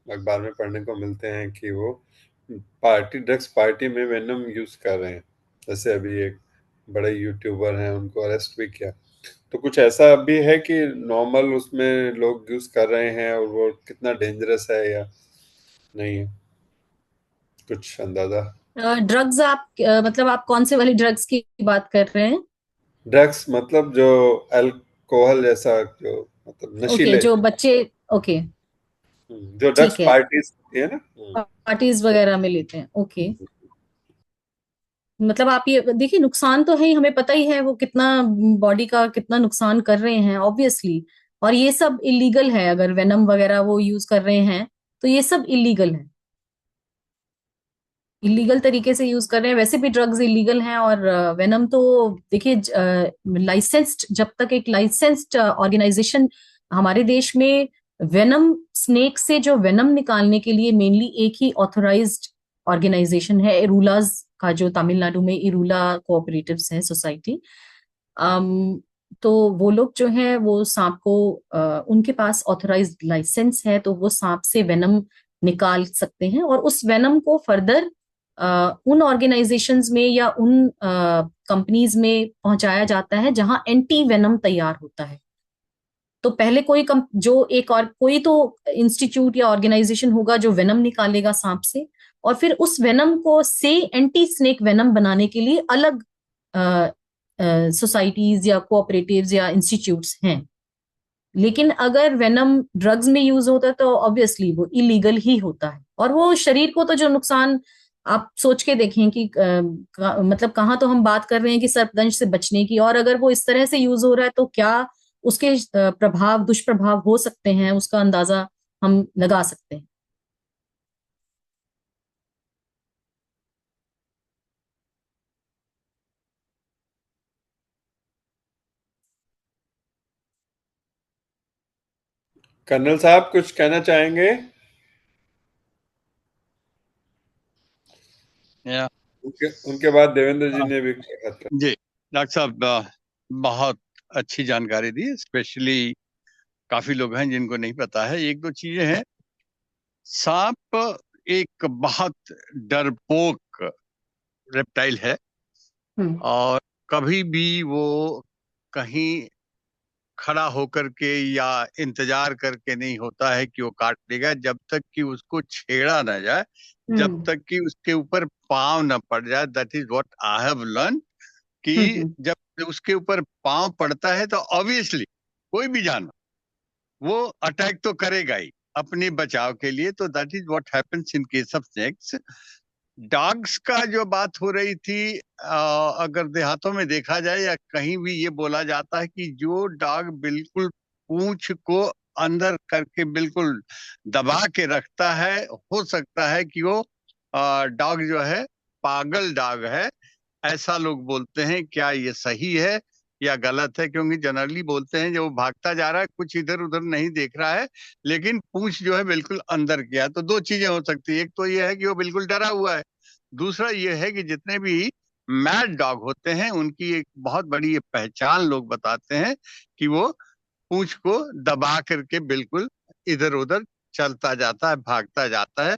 अखबार में पढ़ने को मिलते हैं कि वो ड्रग्स पार्टी में वेनम यूज कर रहे हैं। जैसे अभी एक बड़े यूट्यूबर हैं, उनको अरेस्ट भी किया। तो कुछ ऐसा भी है कि नॉर्मल उसमें लोग यूज कर रहे हैं, और वो कितना डेंजरस है या नहीं है, कुछ अंदाजा? ड्रग्स आप मतलब आप कौन से वाली ड्रग्स की बात कर रहे हैं? ड्रग्स मतलब जो अल्कोहल जैसा, जो मतलब ओके, नशीले, जो बच्चे, ओके, जो ड्रग्स ठीक है, पार्टीज होती है ना। पार्टीज वगैरह में लेते हैं, ओके। मतलब आप ये देखिए, नुकसान तो है ही, हमें पता ही है वो कितना बॉडी का कितना नुकसान कर रहे हैं, ऑब्वियसली। और ये सब इलीगल है, अगर वेनम वगैरह वो यूज कर रहे हैं, तो ये सब इलीगल है, इलीगल तरीके से यूज कर रहे हैं। वैसे भी ड्रग्स इलीगल हैं, और वेनम तो देखिए, लाइसेंस्ड, जब तक एक लाइसेंस्ड ऑर्गेनाइजेशन हमारे देश में वेनम स्नेक से जो वेनम निकालने के लिए मेनली एक ही ऑथराइज्ड ऑर्गेनाइजेशन है, इरूलाज का, जो तमिलनाडु में इरूला कोऑपरेटिव्स है सोसाइटी। अम, तो वो लोग जो है वो सांप को उनके पास ऑथराइज्ड लाइसेंस है, तो वो सांप से वेनम निकाल सकते हैं, और उस वेनम को फर्दर उन ऑर्गेनाइजेशंस में या उन कंपनीज में पहुंचाया जाता है जहां एंटी वेनम तैयार होता है। तो पहले जो एक और कोई तो इंस्टीट्यूट या ऑर्गेनाइजेशन होगा जो वेनम निकालेगा सांप से, और फिर उस वेनम को से एंटी स्नेक वेनम बनाने के लिए अलग सोसाइटीज या कोऑपरेटिव्स या इंस्टीट्यूट्स हैं। लेकिन अगर वेनम ड्रग्स में यूज होता है, तो ऑब्वियसली वो इलीगल ही होता है, और वो शरीर को तो जो नुकसान, आप सोच के देखें कि मतलब कहाँ तो हम बात कर रहे हैं कि सर्पदंश से बचने की, और अगर वो इस तरह से यूज हो रहा है, तो क्या उसके प्रभाव, दुष्प्रभाव हो सकते हैं, उसका अंदाजा हम लगा सकते हैं। कर्नल साहब कुछ कहना चाहेंगे? या उनके बाद देवेंद्र जी ने भी कहा था। जी डॉक्टर साहब बहुत अच्छी जानकारी दी। स्पेशली काफी लोग हैं जिनको नहीं पता है। एक दो चीजें हैं। सांप एक बहुत डरपोक रेप्टाइल है और कभी भी वो कहीं खड़ा होकर के या इंतजार करके नहीं होता है कि वो काट लेगा, जब तक कि उसको छेड़ा ना जाए, जब तक कि उसके ऊपर पांव ना पड़ जाए। That is what I have learn कि जब उसके ऊपर पांव पड़ता है तो ऑब्वियसली कोई भी जानवर वो अटैक तो करेगा ही अपने बचाव के लिए। तो that is what happens in case of snakes. Dogs का जो बात हो रही थी, अगर देहातों में देखा जाए या कहीं भी ये बोला जाता है कि जो डॉग बिल्कुल पूंछ को अंदर करके बिल्कुल दबा के रखता है, हो सकता है कि वो डॉग जो है पागल डॉग है, ऐसा लोग बोलते हैं। क्या ये सही है या गलत है? क्योंकि जनरली बोलते हैं जब वो भागता जा रहा है कुछ इधर उधर नहीं देख रहा है, लेकिन पूंछ जो है बिल्कुल अंदर किया। तो दो चीजें हो सकती है। एक तो ये है कि वो बिल्कुल डरा हुआ है, दूसरा ये है कि जितने भी मैड डॉग होते हैं उनकी एक बहुत बड़ी ये पहचान लोग बताते हैं कि वो पूंछ को दबा करके बिल्कुल इधर उधर चलता जाता है, भागता जाता है।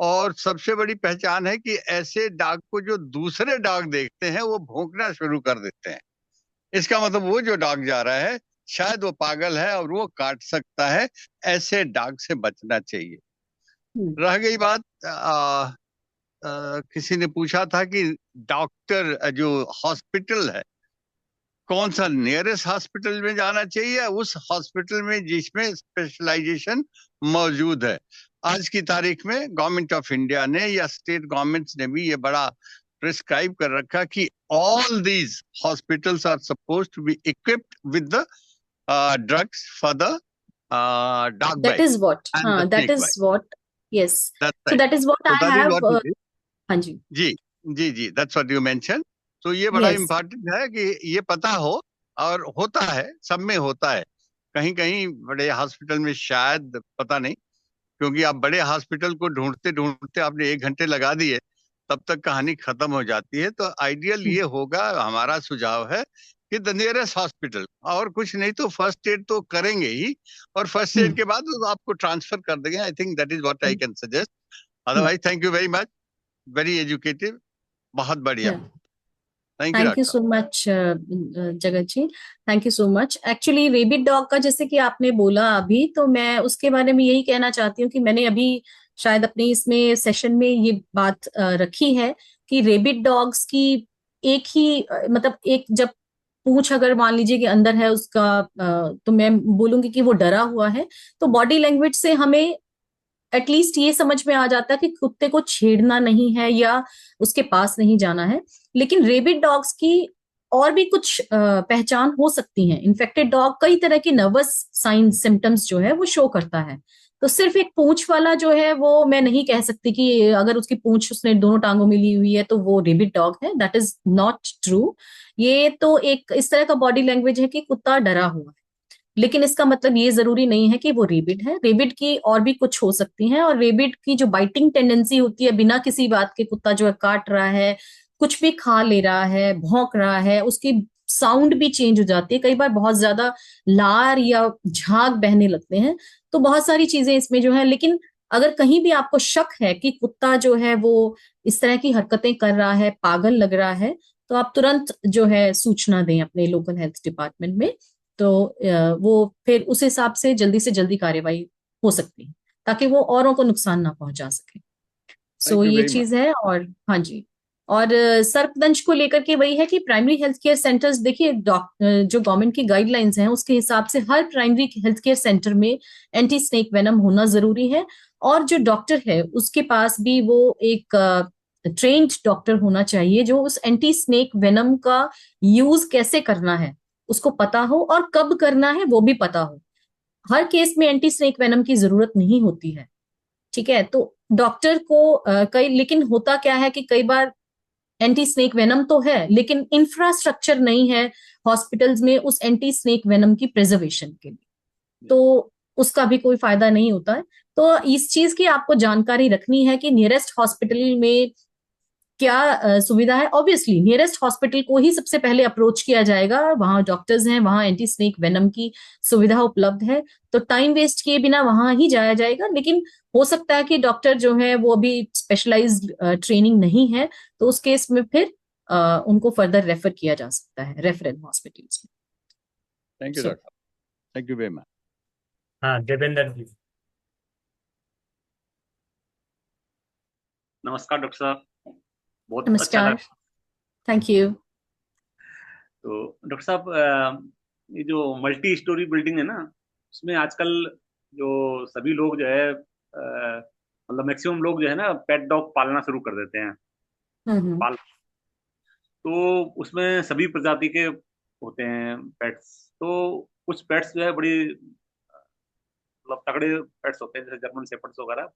और सबसे बड़ी पहचान है कि ऐसे डॉग को जो दूसरे डॉग देखते हैं वो भौंकना शुरू कर देते हैं। इसका मतलब वो जो डॉग जा रहा है शायद वो पागल है और वो काट सकता है। ऐसे डॉग से बचना चाहिए। रह गई बात किसी ने पूछा था कि डॉक्टर जो हॉस्पिटल है कौन सा नियरेस्ट हॉस्पिटल में जाना चाहिए, उस हॉस्पिटल में जिसमें स्पेशलाइजेशन मौजूद है। आज की तारीख में गवर्नमेंट ऑफ इंडिया ने या स्टेट गवर्नमेंट्स ने भी ये बड़ा प्रिस्क्राइब कर रखा कि all these hospitals are supposed to be equipped with the drugs for the dog That bite is what, and the that snake is bite. what, yes. That's So right. that is what So I that is have. what it is. हाँ जी, जी जी जी, that's what you mention. तो ये बड़ा yes. Important है कि ये पता हो, और होता है, सब में होता है। कहीं कहीं बड़े हॉस्पिटल में शायद पता नहीं, क्योंकि आप बड़े हॉस्पिटल को ढूंढते ढूंढते आपने 1 घंटे लगा दिए, तब तक कहानी खत्म हो जाती है। तो आइडियल ये होगा, हमारा सुझाव है कि द नियरेस्ट हॉस्पिटल, और कुछ नहीं तो फर्स्ट एड तो करेंगे ही, और फर्स्ट एड के बाद वो आपको ट्रांसफर कर देंगे। I think that is what I can suggest. Otherwise thank you very much, very educative, बहुत बढ़िया। Yeah. Thank you thank you doctor. So much Jagat ji, thank you so much. Actually rabid dog का जैसे कि आपने बोला अभी, तो मैं उसके बारे में यही कहना चाहती हूँ कि मैंने अभी शायद अपने इसमें सेशन में ये बात रखी है कि रेबिड डॉग्स की एक ही मतलब एक जब पूंछ अगर मान लीजिए कि अंदर है उसका, तो मैं बोलूंगी कि वो डरा हुआ है, तो बॉडी लैंग्वेज से हमें एटलीस्ट ये समझ में आ जाता है कि कुत्ते को छेड़ना नहीं है या उसके पास नहीं जाना है। लेकिन रेबिड डॉग्स की और भी कुछ पहचान हो सकती है। इन्फेक्टेड डॉग कई तरह की नर्वस साइन सिम्टम्स जो है वो शो करता है। तो सिर्फ एक पूंछ वाला जो है वो मैं नहीं कह सकती कि अगर उसकी पूंछ उसने दोनों टांगों में ली हुई है तो वो रेबिड डॉग है। That is not true. ये तो एक इस तरह का बॉडी लैंग्वेज है कि कुत्ता डरा हुआ है, लेकिन इसका मतलब ये जरूरी नहीं है कि वो रेबिड है। रेबिड की और भी कुछ हो सकती हैं, और रेबिड की जो बाइटिंग टेंडेंसी होती है, बिना किसी बात के कुत्ता जो है काट रहा है, कुछ भी खा ले रहा है, भौंक रहा है, उसकी साउंड भी चेंज हो जाती है, कई बार बहुत ज्यादा लार या झाग बहने लगते हैं। तो बहुत सारी चीजें इसमें जो है। लेकिन अगर कहीं भी आपको शक है कि कुत्ता जो है वो इस तरह की हरकतें कर रहा है, पागल लग रहा है, तो आप तुरंत जो है सूचना दें अपने लोकल हेल्थ डिपार्टमेंट में। तो वो फिर उस हिसाब से जल्दी कार्यवाही हो सकती है, ताकि वो औरों को नुकसान ना पहुंचा सके। सो थैंक यू ये वेरी मच। चीज है। और हाँ जी, और सर्पदंश को लेकर के वही है कि प्राइमरी हेल्थ केयर सेंटर्स, देखिए जो गवर्नमेंट की गाइडलाइंस हैं उसके हिसाब से हर प्राइमरी हेल्थ केयर सेंटर में एंटी स्नेक वेनम होना जरूरी है। और जो डॉक्टर है उसके पास भी वो एक ट्रेन्ड डॉक्टर होना चाहिए जो उस एंटी स्नेक वेनम का यूज कैसे करना है उसको पता हो, और कब करना है वो भी पता हो। हर केस में एंटी स्नेक वेनम की जरूरत नहीं होती है, ठीक है। तो डॉक्टर को कई, लेकिन होता क्या है कि कई बार एंटी स्नेक वेनम तो है लेकिन इंफ्रास्ट्रक्चर नहीं है हॉस्पिटल्स में उस एंटी स्नेक वेनम की प्रिजर्वेशन के लिए, तो उसका भी कोई फायदा नहीं होता है। तो इस चीज की आपको जानकारी रखनी है कि नियरेस्ट हॉस्पिटल में क्या सुविधा है। ऑब्वियसली नियरेस्ट हॉस्पिटल को ही सबसे पहले अप्रोच किया जाएगा, वहां डॉक्टर्स हैं, वहां एंटी स्नेक वेनम की सुविधा उपलब्ध है, तो टाइम वेस्ट किए बिना वहां ही जाया जाएगा। लेकिन हो सकता है कि डॉक्टर जो है वो अभी स्पेशलाइज्ड ट्रेनिंग नहीं है, तो उस केस में फिर उनको फर्दर रेफर किया जा सकता है रेफरल हॉस्पिटल्स में। Thank you So, doctor, thank you very much. हाँ देवेंद्र जी। नमस्कार डॉक्टर साहब, बहुत अच्छा नमस्कार, लगा। Thank you. तो डॉक्टर साहब, ये जो मल्टी स्टोरी बिल्डिंग है ना, उसमें आजकल जो सभी लोग जो है मतलब मैक्सिमम लोग जो है ना पेट डॉग पालना शुरू कर देते हैं। हम्म पाल तो उसमें सभी प्रजाति के होते हैं पेट्स। तो कुछ पेट्स जो है बड़ी मतलब तगड़े पेट्स होते हैं, जैसे जर्मन शेपर्ड्स वगैरह।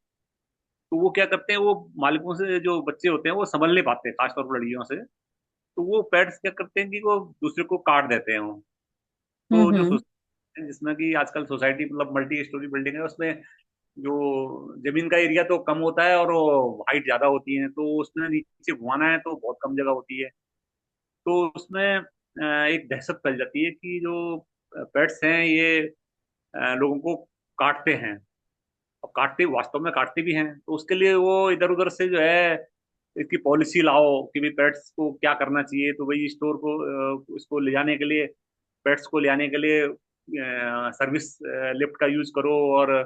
तो वो क्या करते हैं, वो मालिकों से जो बच्चे होते हैं वो संभल नहीं पाते, खासतौर पर लड़कियों से। तो वो पेट्स क्या करते हैं कि वो दूसरे को काट देते हैं वो। तो जो हम्म जिसमें कि आजकल सोसाइटी मतलब मल्टी स्टोरी बिल्डिंग है, उसमें जो जमीन का एरिया तो कम होता है और हाइट ज्यादा होती है, तो उसमें नीचे घुमाना है तो बहुत कम जगह होती है। तो उसमें एक दहशत फैल जाती है कि जो पेट्स हैं ये लोगों को काटते हैं, और काटते वास्तव में काटते भी हैं। तो उसके लिए वो इधर उधर से जो है इसकी पॉलिसी लाओ कि भाई पेट्स को क्या करना चाहिए। तो भाई स्टोर को इसको ले जाने के लिए, पेट्स को ले आने के लिए सर्विस लिफ्ट का यूज करो, और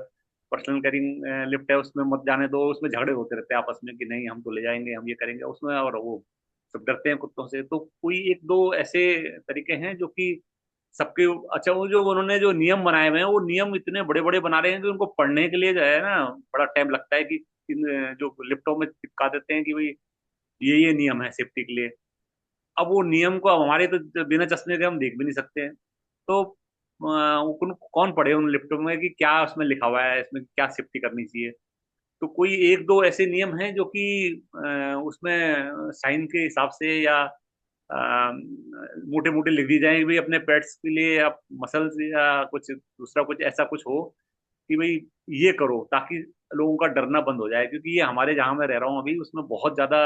पर्सनल कैरिंग लिफ्ट है उसमें मत जाने दो। उसमें झगड़े होते रहते हैं आपस में कि नहीं हम तो ले जाएंगे, हम ये करेंगे उसमें, और वो सब डरते हैं कुत्तों से। तो कोई एक दो ऐसे तरीके हैं जो कि सबके। अच्छा, वो जो उन्होंने जो नियम बनाए हुए हैं वो नियम इतने बड़े बड़े बना रहे हैं कि उनको पढ़ने के लिए जो है ना बड़ा टाइम लगता है। कि इन जो लिफ्टों में चिपका देते हैं कि भाई ये नियम है सेफ्टी के लिए। अब वो नियम को अब हमारे तो बिना चश्मे के हम देख भी नहीं सकते हैं। तो कौन पढ़े उन लिफ्टों में कि क्या उसमें लिखा हुआ है, इसमें क्या सेफ्टी करनी चाहिए। तो कोई एक दो ऐसे नियम हैं जो कि उसमें साइन के हिसाब से या मोटे मोटे लिख दी जाए कि भाई अपने पेट्स के लिए आप मसल्स या कुछ दूसरा कुछ ऐसा कुछ हो कि भाई ये करो, ताकि लोगों का डरना बंद हो जाए। क्योंकि ये हमारे जहाँ मैं रह रहा हूँ अभी, उसमें बहुत ज्यादा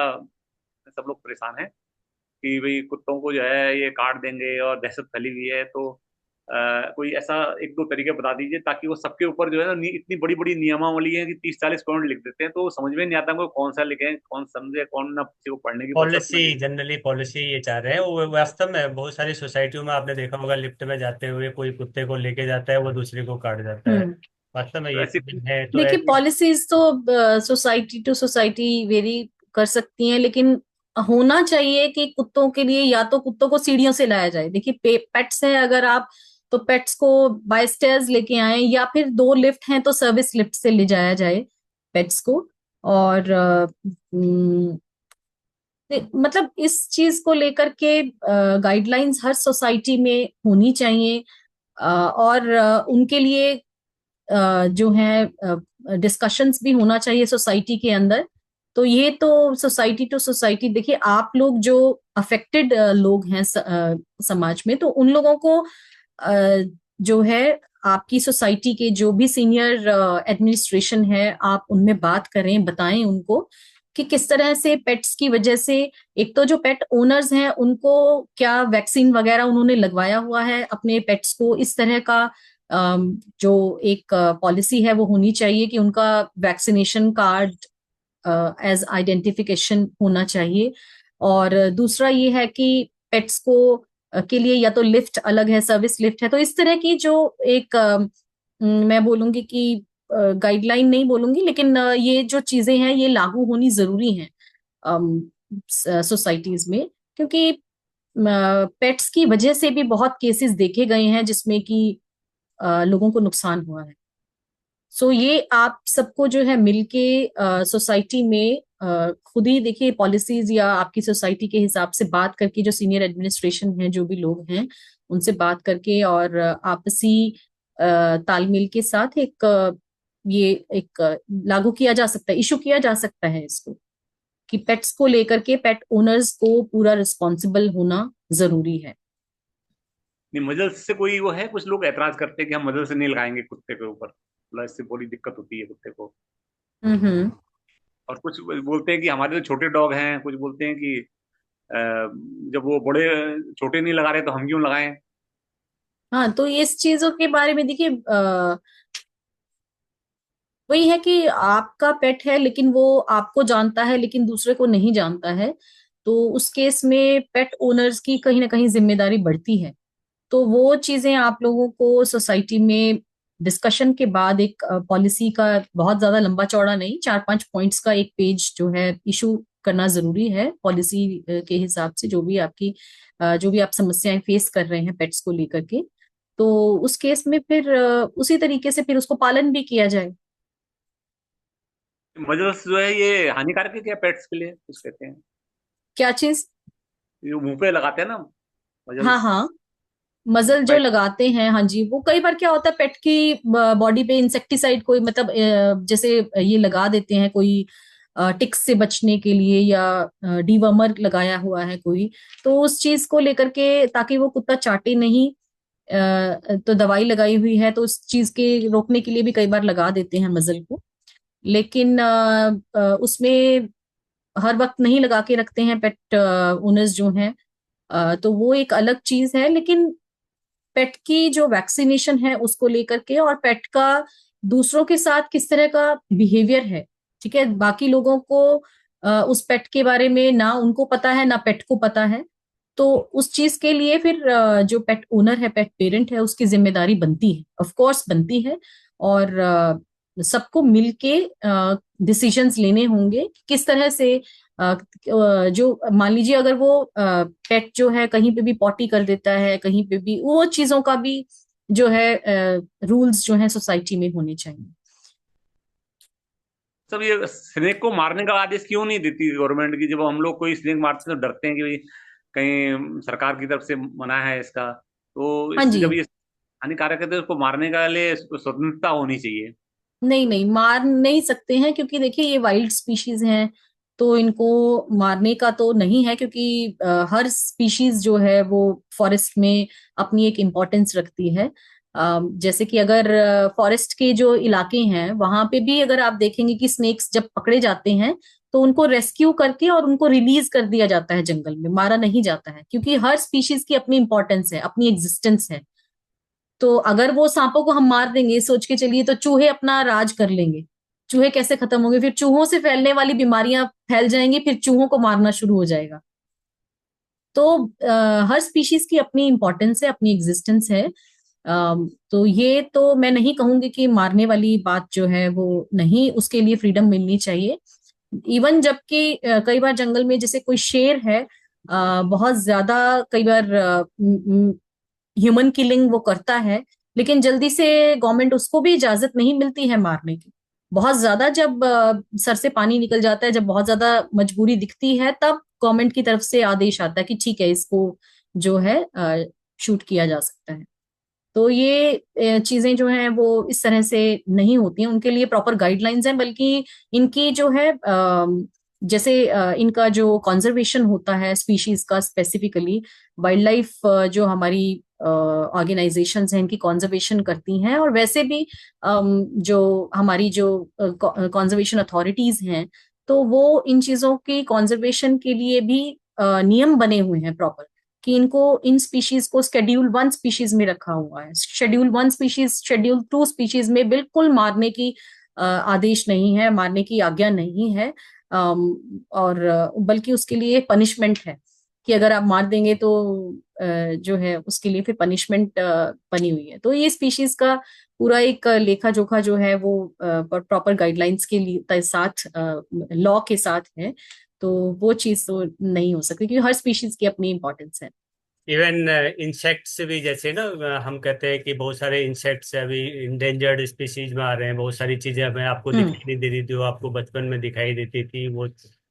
सब लोग परेशान हैं कि भाई कुत्तों को जो है ये काट देंगे और दहशत फैली हुई है। तो कोई ऐसा एक दो तरीके बता दीजिए ताकि वो सबके ऊपर जो है ना इतनी बड़ी बड़ी नियमावली है कि 30-40 पॉइंट लिख देते हैं, तो समझ में नहीं आता को कौन सा लिखें, कौन समझे, कौन ना किसी को पढ़ने की फुर्सत पॉलिसी, मिले। जनरली पॉलिसी ये चाह रहे हैं। वो वास्तव में बहुत सारी सोसाइटियों में आपने देखा होगा, लिफ्ट में जाते हुए कोई कुत्ते को लेके जाता है, वो दूसरे को काट जाता है। हम्म वास्तव में तो ये ऐसी चीज़ है तो देखिए, ऐसी। पॉलिसीज तो सोसाइटी टू सोसाइटी वेरी कर सकती हैं, लेकिन होना चाहिए कि कुत्तों के लिए या तो कुत्तों को सीढ़ियों से लाया जाए। देखिए, पेट्स है अगर आप, तो पेट्स को बाय स्टेयर्स लेके आए, या फिर 2 लिफ्ट हैं तो सर्विस लिफ्ट से ले जाया जाए पेट्स को। और मतलब इस चीज को लेकर के गाइडलाइंस हर सोसाइटी में होनी चाहिए। और उनके लिए जो है डिस्कशंस भी होना चाहिए सोसाइटी के अंदर। तो ये तो सोसाइटी टू सोसाइटी, देखिए आप लोग जो अफेक्टेड लोग हैं समाज में, तो उन लोगों को जो है आपकी सोसाइटी के जो भी सीनियर एडमिनिस्ट्रेशन है, आप उनमें बात करें, बताएं उनको कि किस तरह से पेट्स की वजह से, एक तो जो पेट ओनर्स हैं उनको क्या वैक्सीन वगैरह उन्होंने लगवाया हुआ है अपने पेट्स को, इस तरह का जो एक पॉलिसी है वो होनी चाहिए कि उनका वैक्सीनेशन कार्ड एज आइडेंटिफिकेशन होना चाहिए। और दूसरा ये है कि पेट्स को के लिए या तो लिफ्ट अलग है, सर्विस लिफ्ट है। तो इस तरह की जो एक मैं बोलूंगी कि गाइडलाइन नहीं बोलूंगी, लेकिन ये जो चीजें हैं ये लागू होनी जरूरी हैं सोसाइटीज में, क्योंकि पेट्स की वजह से भी बहुत केसेस देखे गए हैं जिसमें कि लोगों को नुकसान हुआ है। सो ये आप सबको जो है मिलके सोसाइटी में खुद ही देखिए पॉलिसीज, या आपकी सोसाइटी के हिसाब से बात करके, जो सीनियर एडमिनिस्ट्रेशन है, जो भी लोग हैं उनसे बात करके, और आपसी तालमेल के साथ ये एक लागू किया जा सकता है, इशू किया जा सकता है इसको, कि पेट्स को लेकर के पेट ओनर्स को पूरा रिस्पॉन्सिबल होना जरूरी है। नहीं, मजल्स से कोई वो है, कुछ लोग ऐतराज करते हैं कि हम मजल से नहीं लगाएंगे कुत्ते के ऊपर, मतलब इससे बड़ी दिक्कत होती है कुत्ते को। हम्म और कुछ बोलते हैं कि हमारे तो छोटे डॉग हैं, कुछ बोलते हैं कि जब वो बड़े छोटे नहीं लगा रहे तो हम क्यों लगाएं। हाँ, तो इस चीजों के बारे में देखिए, वही है कि आपका पेट है लेकिन वो आपको जानता है लेकिन दूसरे को नहीं जानता है, तो उस केस में पेट ओनर्स की कहीं ना कहीं जिम्मेदारी बढ़ती है। तो वो चीजें आप लोगों को सोसाइटी में डिस्कशन के बाद एक पॉलिसी का, बहुत ज्यादा लंबा चौड़ा नहीं, 4-5 पॉइंट्स का एक पेज जो है इशू करना जरूरी है पॉलिसी के हिसाब से, जो भी आपकी जो भी आप समस्याएं फेस कर रहे हैं पेट्स को लेकर के। तो उस केस में फिर उसी तरीके से फिर उसको पालन भी किया जाए। मजल्स जो है ये हानिकारक है क्या पेट्स के लिए, कुछ कहते हैं? क्या चीज? ये मुंह पे लगाते हैं ना हाँ मजल्स। हाँ, मजल जो लगाते हैं, हाँ जी, वो कई बार क्या होता है पेट की बॉडी पे इंसेक्टिसाइड कोई, मतलब जैसे ये लगा देते हैं कोई टिक्स से बचने के लिए, या डीवर्मर लगाया हुआ है कोई, तो उस चीज को लेकर के ताकि वो कुत्ता चाटे नहीं, तो दवाई लगाई हुई है तो उस चीज के रोकने के लिए भी कई बार लगा देते हैं मजल को। लेकिन उसमें हर वक्त नहीं लगा के रखते हैं पेट ओनर्स जो हैं, तो वो एक अलग चीज है। लेकिन पेट की जो वैक्सीनेशन है उसको लेकर के, और पेट का दूसरों के साथ किस तरह का बिहेवियर है, ठीक है, बाकी लोगों को उस पेट के बारे में ना उनको पता है ना पेट को पता है, तो उस चीज के लिए फिर जो पेट ओनर है, पेट पेरेंट है, उसकी जिम्मेदारी बनती है, ऑफ कोर्स बनती है। और सबको मिलके डिसीजंस लेने होंगे कि किस तरह से जो मान लीजिए अगर वो पेट जो है कहीं पे भी पॉटी कर देता है, कहीं पे भी, वो चीजों का भी जो है रूल्स जो है सोसाइटी में होने चाहिए। सब ये स्नेक को मारने का आदेश क्यों नहीं देती गवर्नमेंट की? जब हम लोग कोई स्नेक मारते हैं तो डरते हैं कि भाई कहीं सरकार की तरफ से मना है इसका, तो हाँ इस जी, जब ये हानिकारक है तो उसको मारने का लिए स्वतंत्रता होनी चाहिए। नहीं नहीं, मार नहीं सकते हैं क्योंकि देखिए ये वाइल्ड स्पीशीज हैं, तो इनको मारने का तो नहीं है, क्योंकि हर स्पीशीज जो है वो फॉरेस्ट में अपनी एक इम्पोर्टेंस रखती है। जैसे कि अगर फॉरेस्ट के जो इलाके हैं वहां पे भी अगर आप देखेंगे कि स्नेक्स जब पकड़े जाते हैं तो उनको रेस्क्यू करके और उनको रिलीज कर दिया जाता है जंगल में, मारा नहीं जाता है, क्योंकि हर स्पीशीज की अपनी इंपॉर्टेंस है, अपनी एग्जिस्टेंस है। तो अगर वो सांपों को हम मार देंगे, सोच के चलिए, तो चूहे अपना राज कर लेंगे। चूहे कैसे खत्म होंगे? फिर चूहों से फैलने वाली बीमारियां फैल जाएंगी, फिर चूहों को मारना शुरू हो जाएगा। तो हर स्पीशीज की अपनी इंपॉर्टेंस है, अपनी एग्जिस्टेंस है। तो ये तो मैं नहीं कहूंगी कि मारने वाली बात जो है वो नहीं, उसके लिए फ्रीडम मिलनी चाहिए। इवन जबकि कई बार जंगल में जैसे कोई शेर है, बहुत ज्यादा कई बार ह्यूमन किलिंग वो करता है, लेकिन जल्दी से गवर्नमेंट उसको भी इजाजत नहीं मिलती है मारने की। बहुत ज्यादा जब सर से पानी निकल जाता है, जब बहुत ज्यादा मजबूरी दिखती है, तब गवर्नमेंट की तरफ से आदेश आता है कि ठीक है, इसको जो है शूट किया जा सकता है। तो ये चीजें जो हैं वो इस तरह से नहीं होती हैं, उनके लिए प्रॉपर गाइडलाइंस हैं। बल्कि इनकी जो है जैसे इनका जो कंजर्वेशन होता है स्पीशीज का, स्पेसिफिकली वाइल्ड लाइफ जो हमारी ऑर्गेनाइजेशंस हैं इनकी कंजर्वेशन करती हैं, और वैसे भी जो हमारी जो कंजर्वेशन अथॉरिटीज हैं, तो वो इन चीजों की कंजर्वेशन के लिए भी नियम बने हुए हैं प्रॉपर, कि इनको, इन स्पीशीज को शेड्यूल 1 स्पीशीज में रखा हुआ है। शेड्यूल 1 स्पीशीज, शेड्यूल 2 स्पीशीज में बिल्कुल मारने की आदेश नहीं है, मारने की आज्ञा नहीं है। और बल्कि उसके लिए पनिशमेंट है, कि अगर आप मार देंगे तो जो है उसके लिए फिर पनिशमेंट बनी हुई है। तो ये स्पीशीज का पूरा एक लेखा जोखा जो है वो प्रॉपर गाइडलाइंस के लिए साथ, लॉ के साथ है। तो वो चीज तो नहीं हो सकती, क्योंकि हर स्पीशीज की अपनी इंपॉर्टेंस है। इवन इंसेक्ट्स भी, जैसे ना हम कहते हैं कि बहुत सारे इंसेक्ट्स अभी इंडेंजर्ड स्पीसीज में आ रहे हैं, बहुत सारी चीजें हमें आपको हम्म। दिखाई नहीं दे रही थी, जो आपको बचपन में दिखाई देती थी, वो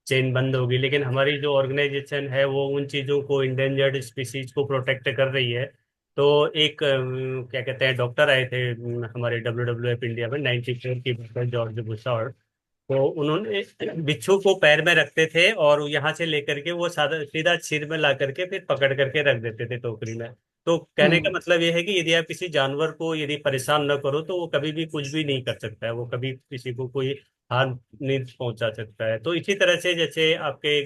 चेन बंद होगी। लेकिन हमारी जो ऑर्गेनाइजेशन है वो उन चीजों को, इंडेंजर्ड स्पीसीज को प्रोटेक्ट कर रही है। तो एक क्या कहते हैं, डॉक्टर आए थे हमारे WWF इंडिया में 94 की, डॉक्टर जॉर्ज बुशॉर्ड। तो उन्होंने बिच्छू को पैर में रखते थे और यहाँ से लेकर के वो सादा सीधा सिर में ला करके फिर पकड़ करके रख देते थे टोकरी में। तो कहने का हम्म। मतलब ये है कि यदि आप किसी जानवर को यदि परेशान न करो तो वो कभी भी कुछ भी नहीं कर सकता है, वो कभी किसी को कोई हानि पहुंचा सकता है। तो इसी तरह से जैसे आपके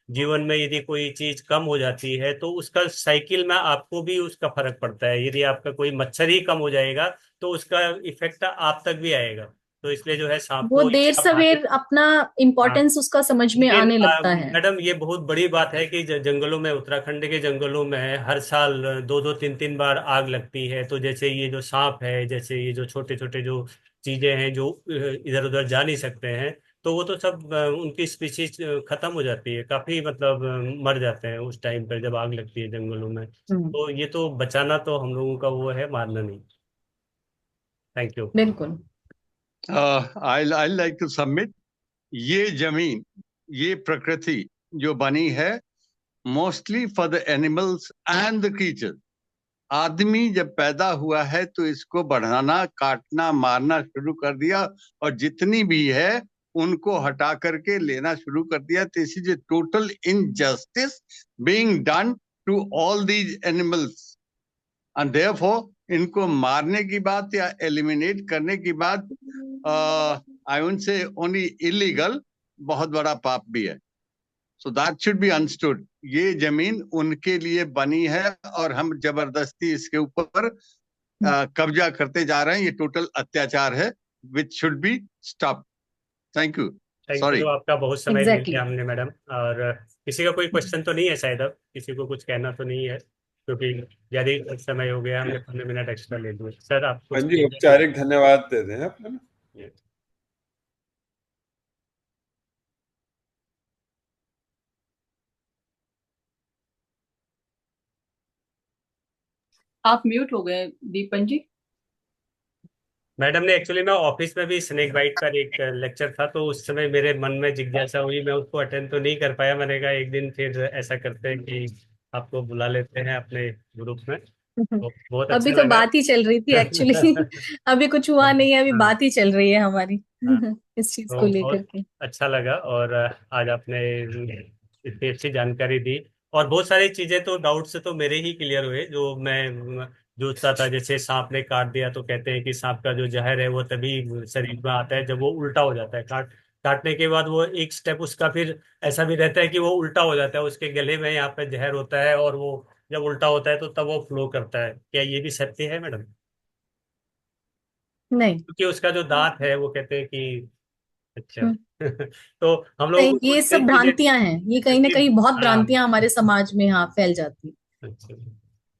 जीवन में यदि कोई चीज कम हो जाती है तो उसका साइकिल में आपको भी उसका फर्क पड़ता है। यदि आपका कोई मच्छर ही कम हो जाएगा तो उसका इफेक्ट आप तक भी आएगा। तो इसलिए जो है सांप वो को देर यदि आप हाथ सवेर अपना हाँ, इम्पोर्टेंस उसका समझ में लेकिन आने लगता है। मैडम ये बहुत बड़ी बात है कि जंगलों में, उत्तराखंड के जंगलों में हर साल दो दो तीन तीन बार आग लगती है। तो जैसे ये जो सांप है, जैसे ये जो छोटे छोटे जो चीजें हैं जो इधर उधर जा नहीं सकते हैं, तो वो तो सब उनकी स्पीशीज खत्म हो जाती है, काफी मतलब मर जाते हैं उस टाइम पर जब आग लगती है जंगलों में। तो ये तो बचाना तो हम लोगों का वो है, मारना नहीं। Thank you. बिल्कुल। आई लाइक टू सबमिट, ये जमीन, ये प्रकृति जो बनी है mostly for the animals and the creature. आदमी जब पैदा हुआ है तो इसको बढ़ाना, काटना, मारना शुरू कर दिया, और जितनी भी है उनको हटा करके लेना शुरू कर दिया। This is a total injustice being done to all these animals, and therefore इनको मारने की बात या एलिमिनेट करने की बात I wouldn't say only illegal, बहुत बड़ा पाप भी है। So that should be understood. ये जमीन उनके लिए बनी है और हम जबरदस्ती इसके ऊपर कब्जा करते जा रहे हैं। ये टोटल अत्याचार है which should be stop. Thank you. Thank sorry. You, आपका बहुत समय ले एग्जैक्टली लिया हमने मैडम। और किसी का कोई क्वेश्चन तो नहीं है शायद? अब किसी को कुछ कहना तो नहीं है, क्योंकि ज्यादा ही समय हो गया, हमने 15 मिनट एक्स्ट्रा ले लिए। सर आप हाँ कुछ जी, औपचारिक धन्यवाद दे दें अपने। आप म्यूट हो गए दीपन जी। मैडम ने एक्चुअली, मैं ऑफिस में भी स्नेक बाइट पर एक लेक्चर था, तो उस समय मेरे मन में जिज्ञासा हुई, मैं उसको अटेंड तो नहीं कर पाया। मैंने कहा एक दिन फिर ऐसा करते हैं कि आपको बुला लेते हैं अपने ग्रुप में, तो बहुत अभी अच्छा तो लगा। बात ही चल रही थी एक्चुअली। अभी कुछ हुआ नहीं है, अभी हाँ, बात ही चल रही है हमारी हाँ, इस चीज को तो लेकर बहुत के। अच्छा लगा। और आज आपने इतनी अच्छी जानकारी दी, और बहुत सारी चीजें तो डाउट से तो मेरे ही क्लियर हुए जो मैं जूझता था। जैसे सांप ने काट दिया तो कहते हैं कि सांप का जो जहर है वो तभी शरीर में आता है जब वो उल्टा हो जाता है। काटने के बाद वो एक स्टेप उसका फिर ऐसा भी रहता है कि वो उल्टा हो जाता है, उसके गले में यहाँ पे जहर होता है, और वो जब उल्टा होता है तो तब वो फ्लो करता है। क्या ये भी सत्य है मैडम? नहीं। क्योंकि उसका जो दांत है वो कहते हैं कि अच्छा हम्म, तो हम लोगों नहीं, को ये कुछ नई सब चीजें, भ्रांतियां हैं, ये कहीं ना क्योंकि कहीं बहुत हाँ, भ्रांतियां हमारे समाज में यहाँ फैल जाती अच्छा,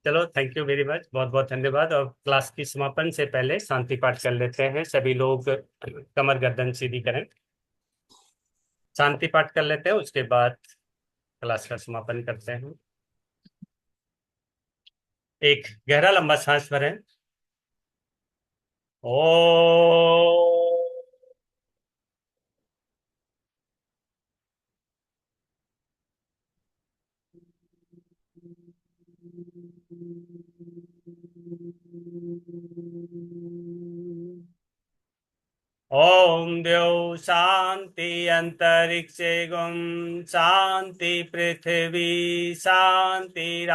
चलो थैंक यू वेरी मच, बहुत बहुत धन्यवाद। और क्लास की समापन से पहले शांति पाठ कर लेते हैं। सभी लोग कमर गर्दन सीधी करें, शांति पाठ कर लेते हैं, उसके बाद क्लास का समापन करते हैं। एक गहरा लंबा सांस भरें। ओ ओम द्यौ शांति अंतरिक्षे गुम शांति पृथ्वी शांतिरापः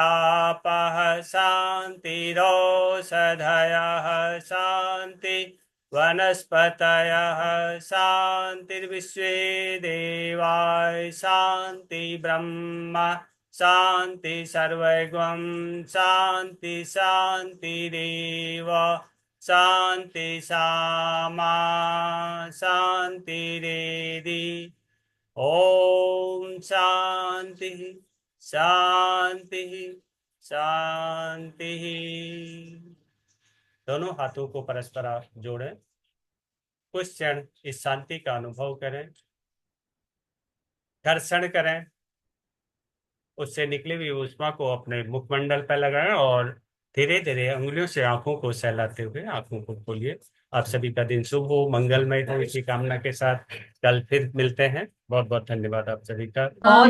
शांतिरोषधयः शांति वनस्पतयः शांतिर्विश्वे देवाः शांति ब्रह्म शांति सर्वगं शांति शांतिरेव शांति सामा शांतिरेधि। ओम शांति शांति शांति। दोनों हाथों को परस्पर जोड़ें, कुछ क्षण इस शांति का अनुभव करें, घर्षण करें, उससे निकली हुई ऊष्मा को अपने मुखमंडल पर लगाएं, और धीरे धीरे अंगुलियों से आंखों को सहलाते हुए आंखों को खोलिए। आप सभी का दिन शुभ हो, मंगलमय हो, इसी कामना के साथ कल फिर मिलते हैं। बहुत बहुत धन्यवाद आप सभी का।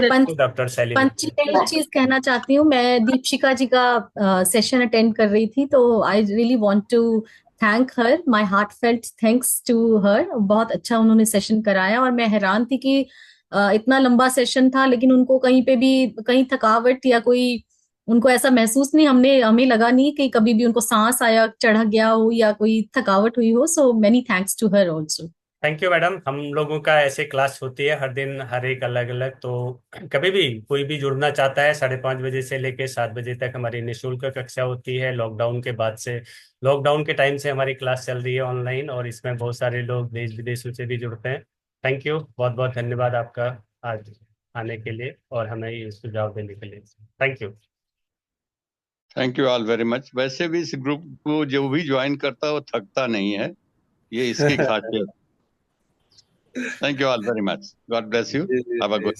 पंच डॉक्टर शैली पंच मैं एक चीज कहना चाहती हूँ। मैं दीपशिका जी का सेशन अटेंड कर रही थी, तो I really want to thank her, my heartfelt thanks to her. बहुत अच्छा उन्होंने सेशन कराया, और मैं हैरान थी कि इतना लंबा सेशन था लेकिन उनको कहीं पे भी कहीं थकावट या कोई उनको ऐसा महसूस नहीं, हमें लगा नहीं कि कभी भी उनको सांस आया चढ़ गया हो या कोई थकावट हुई हो। So many thanks to her also. Thank you madam. हम लोगों का ऐसे क्लास होती है हर दिन, हर एक अलग अलग। तो कभी भी कोई भी जुड़ना चाहता है, 5:30 बजे से लेकर 7 बजे तक हमारी निःशुल्क कक्षा होती है। लॉकडाउन के बाद से, लॉकडाउन के टाइम से हमारी क्लास चल रही है ऑनलाइन, और इसमें बहुत सारे लोग देश विदेशों से भी जुड़ते हैं। थैंक यू, बहुत बहुत धन्यवाद आपका आज आने के लिए और हमें ये सुझाव देने के लिए। Thank you. Thank you all very much. वैसे भी इस ग्रुप को जो भी ज्वाइन करता है वो थकता नहीं है, ये इसकी खासियत। Thank you all very much. God bless you. Ji, ji, Have a ji. good